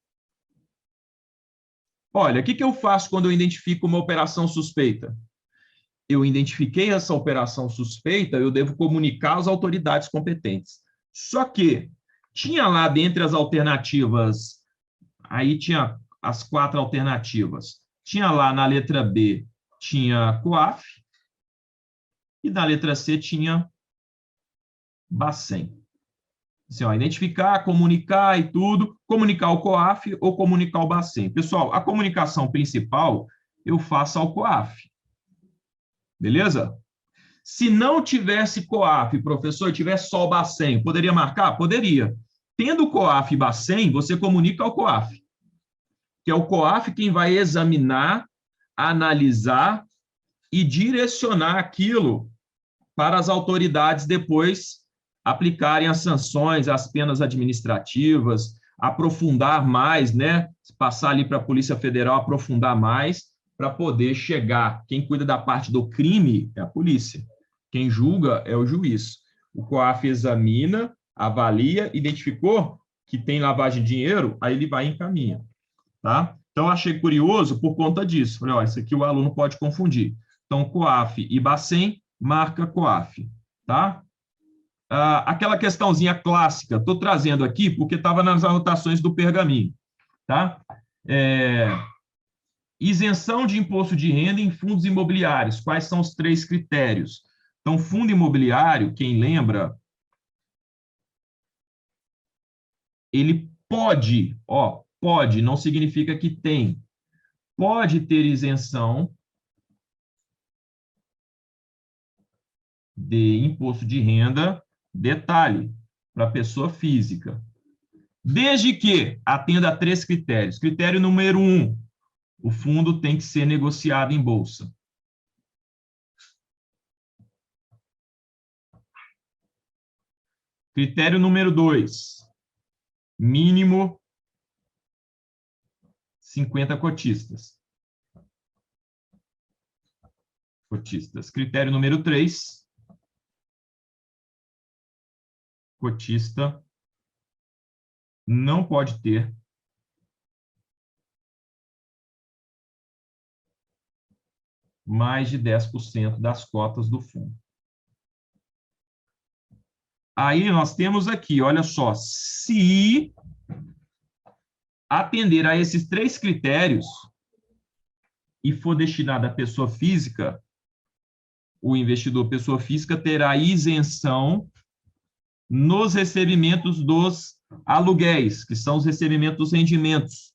Olha, o que eu faço quando eu identifico uma operação suspeita? Eu identifiquei essa operação suspeita, eu devo comunicar às autoridades competentes. Só que tinha lá dentre as alternativas, aí tinha as 4 alternativas. Tinha lá na letra B, tinha COAF, e na letra C tinha Bacen. Assim, identificar, comunicar e tudo, comunicar ao COAF ou comunicar ao Bacen. Pessoal, a comunicação principal eu faço ao COAF. Beleza? Se não tivesse COAF, professor, tivesse só o Bacen, poderia marcar? Poderia. Tendo COAF e Bacen, você comunica ao COAF, que é o COAF quem vai examinar, analisar e direcionar aquilo para as autoridades depois aplicarem as sanções, as penas administrativas, aprofundar mais, né? Passar ali para a Polícia Federal, aprofundar mais, para poder chegar. Quem cuida da parte do crime é a polícia. Quem julga é o juiz. O COAF examina, avalia, identificou que tem lavagem de dinheiro, aí ele vai e encaminha. Tá? Então, achei curioso por conta disso. Falei, isso aqui o aluno pode confundir. Então, COAF e Bacen, marca COAF. Tá? Aquela questãozinha clássica, estou trazendo aqui porque estava nas anotações do pergaminho. Tá? Isenção de imposto de renda em fundos imobiliários. Quais são os 3 critérios? Então, fundo imobiliário, quem lembra, ele pode, pode, não significa que tem, pode ter isenção de imposto de renda, detalhe, para pessoa física. Desde que atenda a 3 critérios. Critério número 1, o fundo tem que ser negociado em bolsa. Critério número 2, mínimo 50 cotistas. Critério número 3, cotista não pode ter mais de 10% das cotas do fundo. Aí nós temos aqui, olha só, se atender a esses 3 critérios e for destinado à pessoa física, o investidor pessoa física terá isenção nos recebimentos dos aluguéis, que são os recebimentos dos rendimentos.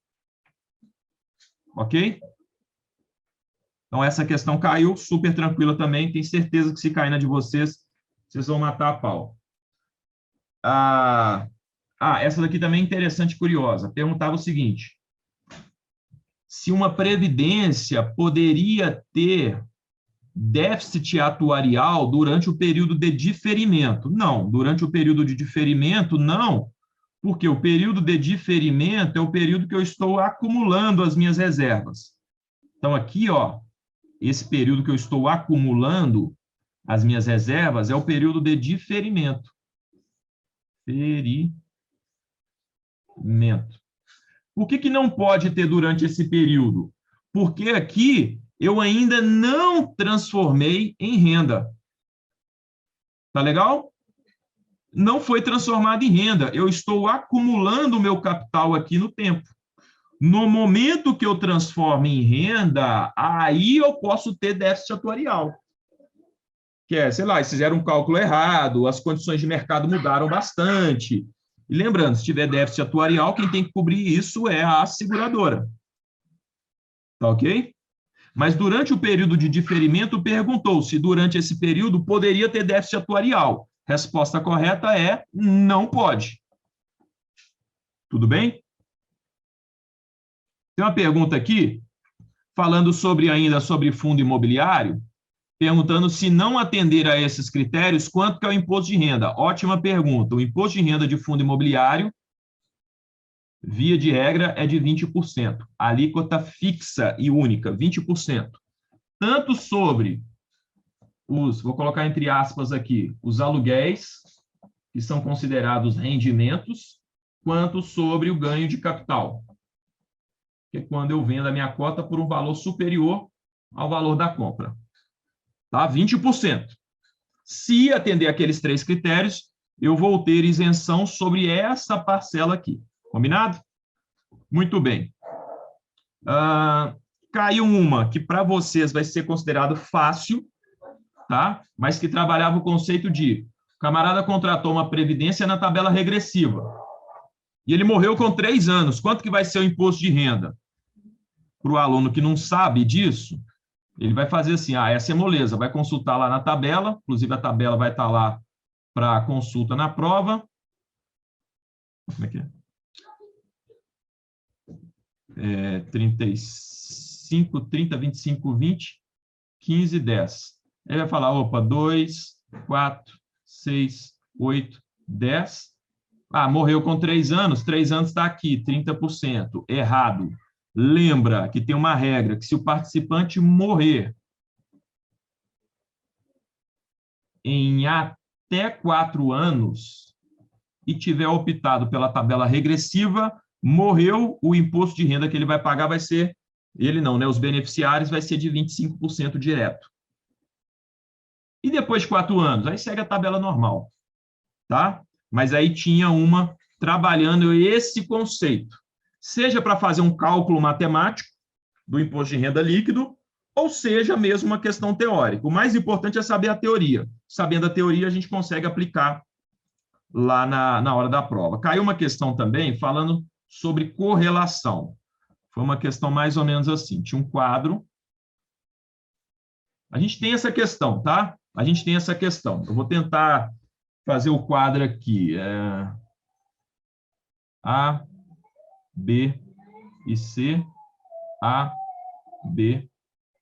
Ok? Então, essa questão caiu, super tranquila também. Tenho certeza que se cair na de vocês, vocês vão matar a pau. Essa daqui também é interessante e curiosa. Perguntava o seguinte: se uma previdência poderia ter déficit atuarial durante o período de diferimento. Não, durante o período de diferimento, não, porque o período de diferimento é o período que eu estou acumulando as minhas reservas. Então, aqui, esse período que eu estou acumulando as minhas reservas é o período de diferimento. Por que não pode ter durante esse período? Porque aqui eu ainda não transformei em renda. Tá legal? Não foi transformado em renda. Eu estou acumulando o meu capital aqui no tempo. No momento que eu transformo em renda, aí eu posso ter déficit atuarial. que é, sei lá, eles fizeram um cálculo errado, as condições de mercado mudaram bastante. E lembrando, se tiver déficit atuarial, quem tem que cobrir isso é a seguradora. Tá ok? Mas durante o período de diferimento, perguntou se durante esse período poderia ter déficit atuarial. Resposta correta é não pode. Tudo bem? Tem uma pergunta aqui, falando ainda sobre fundo imobiliário, perguntando se não atender a esses critérios, quanto que é o imposto de renda? Ótima pergunta. O imposto de renda de fundo imobiliário, via de regra, é de 20%. A alíquota fixa e única, 20%. Tanto sobre vou colocar entre aspas aqui, os aluguéis, que são considerados rendimentos, quanto sobre o ganho de capital, que é quando eu vendo a minha cota por um valor superior ao valor da compra. Tá? 20%. Se atender aqueles 3 critérios, eu vou ter isenção sobre essa parcela aqui. Combinado? Muito bem. Caiu uma que para vocês vai ser considerado fácil, tá? Mas que trabalhava o conceito de o camarada contratou uma previdência na tabela regressiva e ele morreu com 3 anos. Quanto que vai ser o imposto de renda? Para o aluno que não sabe disso, ele vai fazer assim, essa é moleza, vai consultar lá na tabela, inclusive a tabela vai estar lá para consulta na prova. Como é que é? 35, 30, 25, 20, 15, 10. Ele vai falar, opa, 2, 4, 6, 8, 10. Morreu com 3 anos, 3 anos está aqui, 30%. Errado. Lembra que tem uma regra, que se o participante morrer em até 4 anos e tiver optado pela tabela regressiva, morreu, o imposto de renda que ele vai pagar vai ser, ele não, né? Os beneficiários vai ser de 25% direto. E depois de 4 anos? Aí segue a tabela normal, tá? Mas aí tinha uma trabalhando esse conceito, seja para fazer um cálculo matemático do imposto de renda líquido, ou seja, mesmo uma questão teórica. O mais importante é saber a teoria. Sabendo a teoria, a gente consegue aplicar lá na hora da prova. Caiu uma questão também falando sobre correlação. Foi uma questão mais ou menos assim. Tinha um quadro. A gente tem essa questão, tá? A gente tem essa questão. Eu vou tentar fazer o quadro aqui. A, B e C. A, B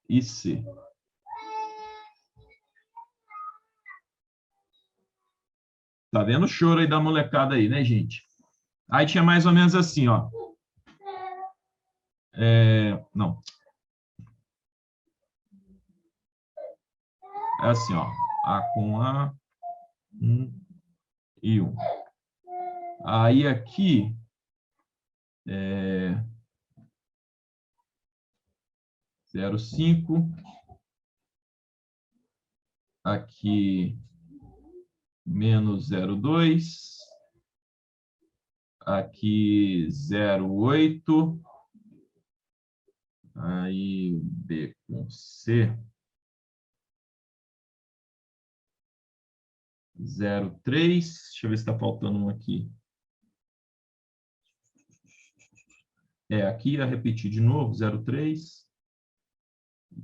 e C. Tá vendo o choro aí da molecada aí, né, gente? Aí tinha mais ou menos assim, ó. Não. É assim, ó. A com A, 1 e 1. Aí aqui, 0,5. Aqui, menos 0,2. Aqui, 0,8. Aí, B com C. 0,3. Deixa eu ver se está faltando um aqui. Aqui ia repetir de novo, 0,3.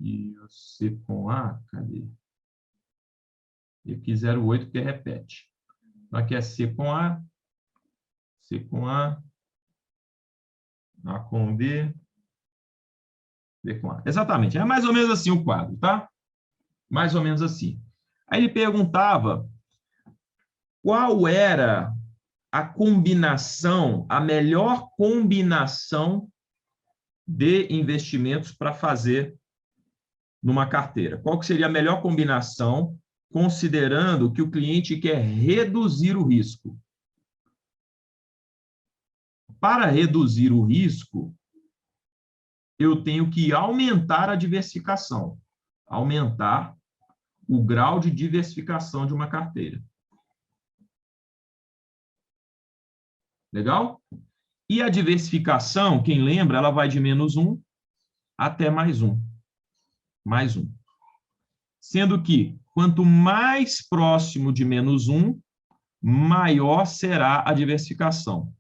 E o C com A, cadê? E aqui 0,8, que repete. Então, aqui é C com A com B, B com A. Exatamente, é mais ou menos assim o quadro, tá? Mais ou menos assim. Aí ele perguntava qual era a combinação, a melhor combinação de investimentos para fazer numa carteira. Qual que seria a melhor combinação, considerando que o cliente quer reduzir o risco? Para reduzir o risco, eu tenho que aumentar a diversificação, aumentar o grau de diversificação de uma carteira. Legal? E a diversificação, quem lembra, ela vai de -1 até +1. Mais 1. sendo que quanto mais próximo de menos 1, maior será a diversificação.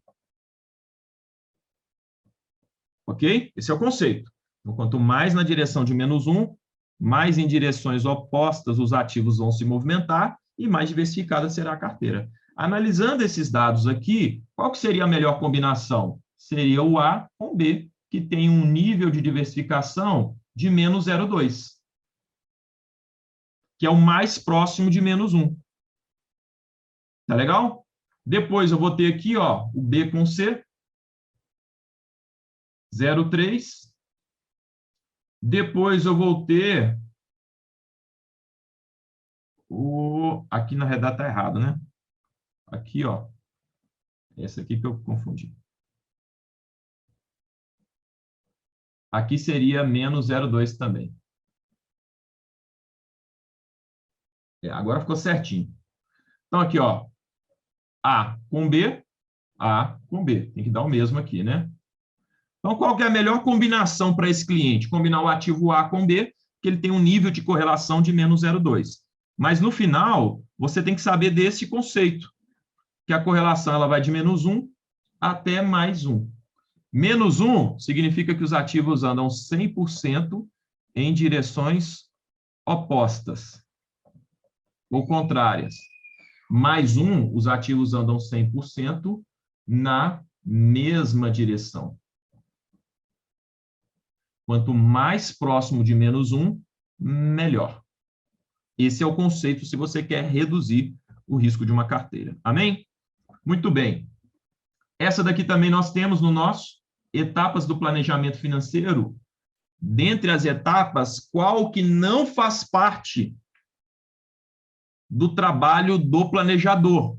Ok? Esse é o conceito. Então, quanto mais na direção de menos 1, mais em direções opostas os ativos vão se movimentar e mais diversificada será a carteira. Analisando esses dados aqui, qual que seria a melhor combinação? Seria o A com o B, que tem um nível de diversificação de menos 0,2, que é o mais próximo de menos 1. Tá legal? Depois eu vou ter aqui, ó, o B com C, 0,3. Depois eu vou ter o... Aqui na redata tá errado, né? Aqui, ó. Essa aqui que eu confundi. Aqui seria menos 0,2 também. Agora ficou certinho. Então, aqui, ó. A com B, A com B. Tem que dar o mesmo aqui, né? Então, qual que é a melhor combinação para esse cliente? Combinar o ativo A com B, que ele tem um nível de correlação de menos 0,2. Mas, no final, você tem que saber desse conceito, que a correlação ela vai de menos 1 até mais 1. Menos 1 significa que os ativos andam 100% em direções opostas ou contrárias. Mais 1, os ativos andam 100% na mesma direção. Quanto mais próximo de menos 1, melhor. Esse é o conceito se você quer reduzir o risco de uma carteira. Amém? Muito bem. Essa daqui também nós temos no nosso etapas do planejamento financeiro. Dentre as etapas, qual que não faz parte do trabalho do planejador?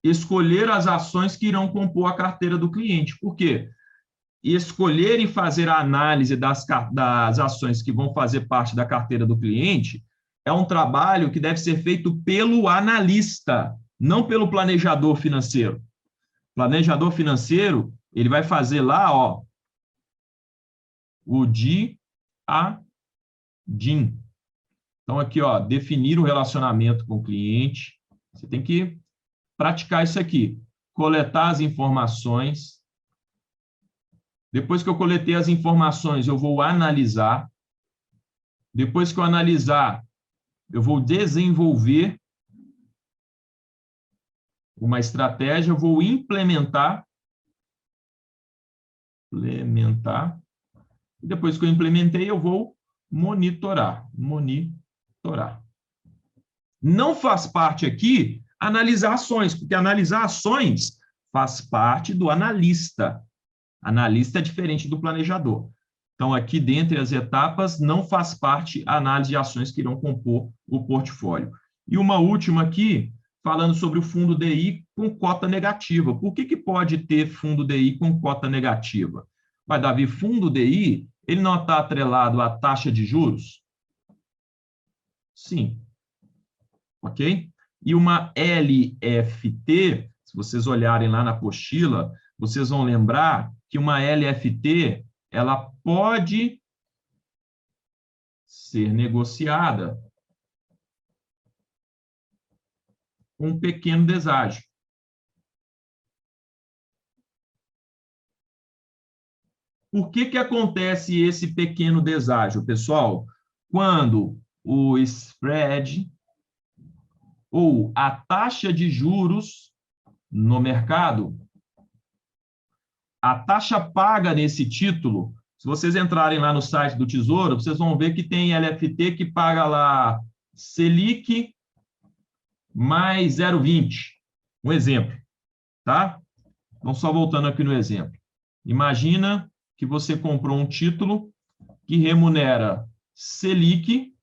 Escolher as ações que irão compor a carteira do cliente. Por quê? Escolher e fazer a análise das ações que vão fazer parte da carteira do cliente é um trabalho que deve ser feito pelo analista, não pelo planejador financeiro. O planejador financeiro, ele vai fazer lá, ó, o DIN. Então, aqui, ó, definir o relacionamento com o cliente. Você tem que praticar isso aqui. Coletar as informações. Depois que eu coletei as informações, eu vou analisar. Depois que eu analisar, eu vou desenvolver uma estratégia, eu vou implementar. E depois que eu implementei, eu vou monitorar. Não faz parte aqui analisar ações, porque analisar ações faz parte do analista. Analista é diferente do planejador. Então, aqui, dentre as etapas, não faz parte a análise de ações que irão compor o portfólio. E uma última aqui, falando sobre o fundo DI com cota negativa. Por que pode ter fundo DI com cota negativa? Vai, Davi, fundo DI, ele não está atrelado à taxa de juros? Sim. Ok? E uma LFT, se vocês olharem lá na apostila, vocês vão lembrar que uma LFT, ela pode ser negociada com um pequeno deságio. Por que acontece esse pequeno deságio, pessoal? Quando o spread ou a taxa de juros no mercado, a taxa paga nesse título, se vocês entrarem lá no site do Tesouro, vocês vão ver que tem LFT que paga lá Selic mais 0,20. Um exemplo, tá? Então, só voltando aqui no exemplo. Imagina que você comprou um título que remunera Selic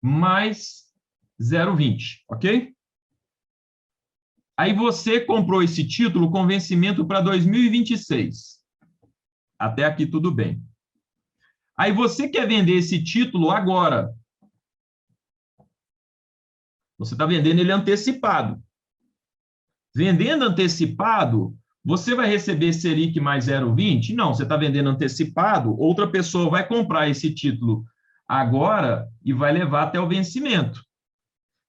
mais 0,20, ok? Aí você comprou esse título com vencimento para 2026. Até aqui tudo bem. Aí você quer vender esse título agora. Você está vendendo ele antecipado. Vendendo antecipado, você vai receber Selic mais 0,20? Não, você está vendendo antecipado, outra pessoa vai comprar esse título agora e vai levar até o vencimento.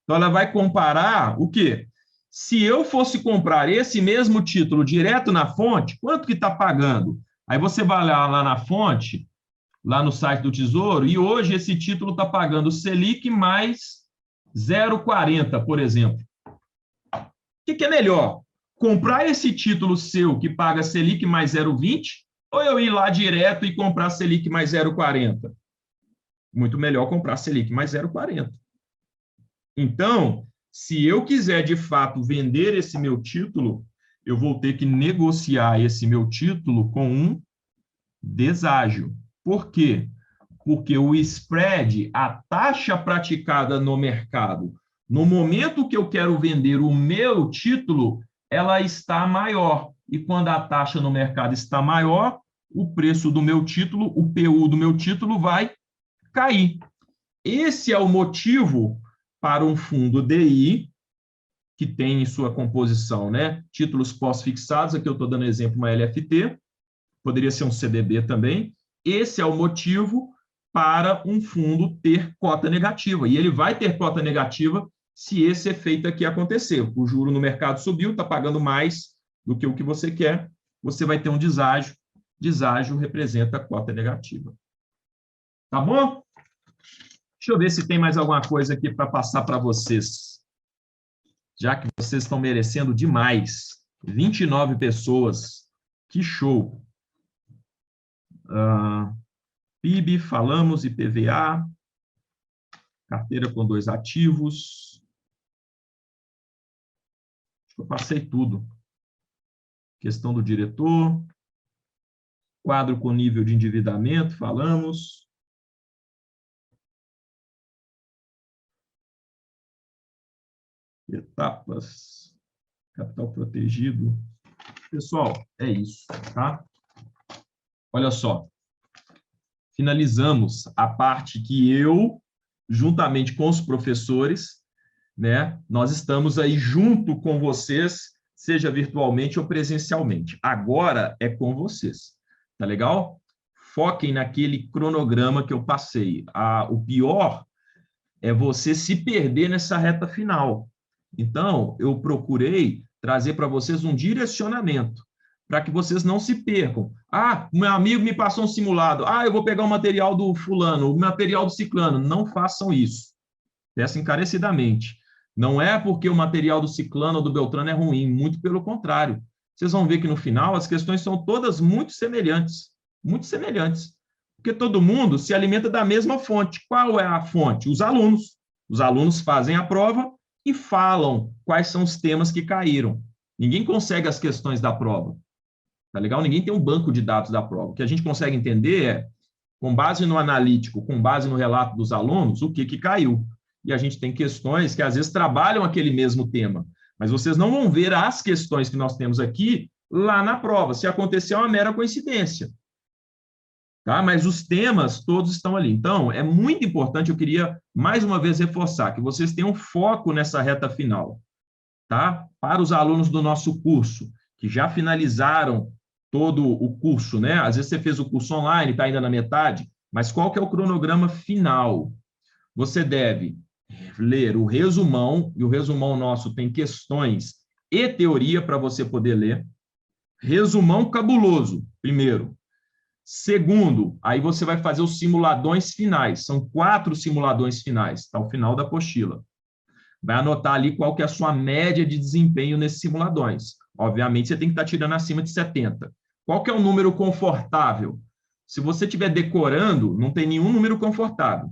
Então, ela vai comparar o quê? Se eu fosse comprar esse mesmo título direto na fonte, quanto que está pagando? Aí você vai lá na fonte, lá no site do Tesouro, e hoje esse título está pagando Selic mais 0,40, por exemplo. O que é melhor? Comprar esse título seu que paga Selic mais 0,20 ou eu ir lá direto e comprar Selic mais 0,40? Muito melhor comprar Selic mais 0,40. Então, se eu quiser de fato vender esse meu título, eu vou ter que negociar esse meu título com um deságio. Por quê? Porque o spread, a taxa praticada no mercado, no momento que eu quero vender o meu título, ela está maior. E quando a taxa no mercado está maior, o preço do meu título, o PU do meu título vai cair. Esse é o motivo para um fundo DI, que tem em sua composição, né, títulos pós-fixados, aqui eu estou dando exemplo uma LFT, poderia ser um CDB também. Esse é o motivo para um fundo ter cota negativa. E ele vai ter cota negativa se esse efeito aqui acontecer. O juro no mercado subiu, está pagando mais do que o que você quer, você vai ter um deságio. Deságio representa cota negativa. Tá bom? Deixa eu ver se tem mais alguma coisa aqui para passar para vocês. Já que vocês estão merecendo demais. 29 pessoas. Que show! PIB, falamos, IPVA, carteira com 2 ativos. Acho que eu passei tudo. Questão do diretor, quadro com nível de endividamento, falamos. Etapas, capital protegido. Pessoal, é isso, tá? Olha só. Finalizamos a parte que eu, juntamente com os professores, né, nós estamos aí junto com vocês, seja virtualmente ou presencialmente. Agora é com vocês, tá legal? Foquem naquele cronograma que eu passei. O pior é você se perder nessa reta final. Então, eu procurei trazer para vocês um direcionamento, para que vocês não se percam. O meu amigo me passou um simulado. Eu vou pegar o material do fulano, o material do ciclano. Não façam isso. Peço encarecidamente. Não é porque o material do ciclano ou do beltrano é ruim, muito pelo contrário. Vocês vão ver que no final as questões são todas muito semelhantes. Muito semelhantes. Porque todo mundo se alimenta da mesma fonte. Qual é a fonte? Os alunos. Os alunos fazem a prova e falam quais são os temas que caíram. Ninguém consegue as questões da prova. Tá legal? Ninguém tem um banco de dados da prova. O que a gente consegue entender é, com base no analítico, com base no relato dos alunos, o que caiu. E a gente tem questões que, às vezes, trabalham aquele mesmo tema. Mas vocês não vão ver as questões que nós temos aqui lá na prova. Se acontecer, é uma mera coincidência. Tá? Mas os temas todos estão ali. Então, é muito importante, eu queria, mais uma vez, reforçar, que vocês tenham foco nessa reta final. Tá? Para os alunos do nosso curso, que já finalizaram todo o curso, né? Às vezes você fez o curso online, está ainda na metade, mas qual que é o cronograma final? Você deve ler o resumão, e o resumão nosso tem questões e teoria para você poder ler. Resumão cabuloso, primeiro. Segundo, aí você vai fazer os simuladões finais. São 4 simuladões finais, está ao final da apostila. Vai anotar ali qual que é a sua média de desempenho nesses simuladões. Obviamente, você tem que estar tirando acima de 70. Qual que é o número confortável? Se você estiver decorando, não tem nenhum número confortável.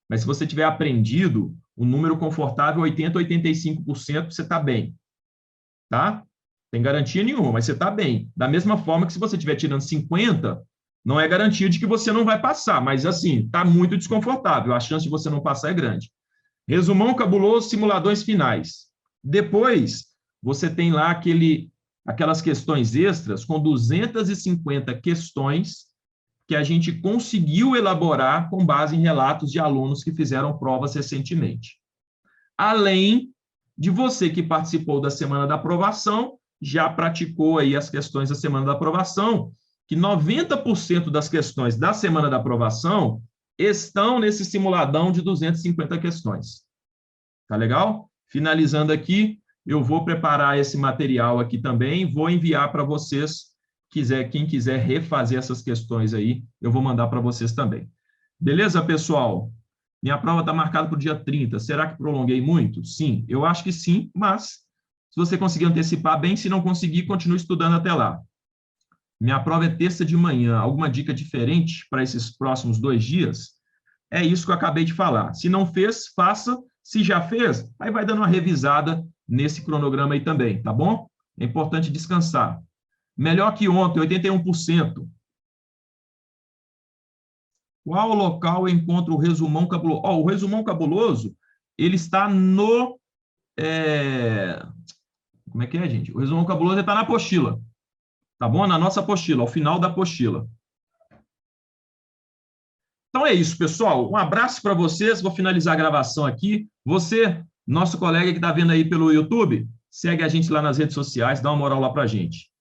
Mas se você tiver aprendido, o número confortável é 80%, 85%, você está bem. Tá? Tem garantia nenhuma, mas você está bem. Da mesma forma que se você estiver tirando 50%, não é garantia de que você não vai passar, mas assim, está muito desconfortável. A chance de você não passar é grande. Resumão cabuloso, simuladões finais. Depois, você tem lá aquelas questões extras com 250 questões que a gente conseguiu elaborar com base em relatos de alunos que fizeram provas recentemente. Além de você que participou da semana da aprovação, já praticou aí as questões da semana da aprovação, que 90% das questões da semana da aprovação estão nesse simuladão de 250 questões. Tá legal? Finalizando aqui, eu vou preparar esse material aqui também, vou enviar para vocês, quem quiser refazer essas questões aí, eu vou mandar para vocês também. Beleza, pessoal? Minha prova está marcada para o dia 30. Será que prolonguei muito? Sim, eu acho que sim, mas se você conseguir antecipar bem, se não conseguir, continue estudando até lá. Minha prova é terça de manhã. Alguma dica diferente para esses próximos 2 dias? É isso que eu acabei de falar. Se não fez, faça. Se já fez, aí vai dando uma revisada nesse cronograma aí também, tá bom? É importante descansar. Melhor que ontem, 81%. Qual local eu encontro o resumão cabuloso? O resumão cabuloso, ele está no... Como é que é, gente? O resumão cabuloso está na apostila, tá bom? Na nossa apostila, ao final da apostila. Então é isso, pessoal. Um abraço para vocês. Vou finalizar a gravação aqui. Você, nosso colega que está vendo aí pelo YouTube, segue a gente lá nas redes sociais, dá uma moral lá para a gente.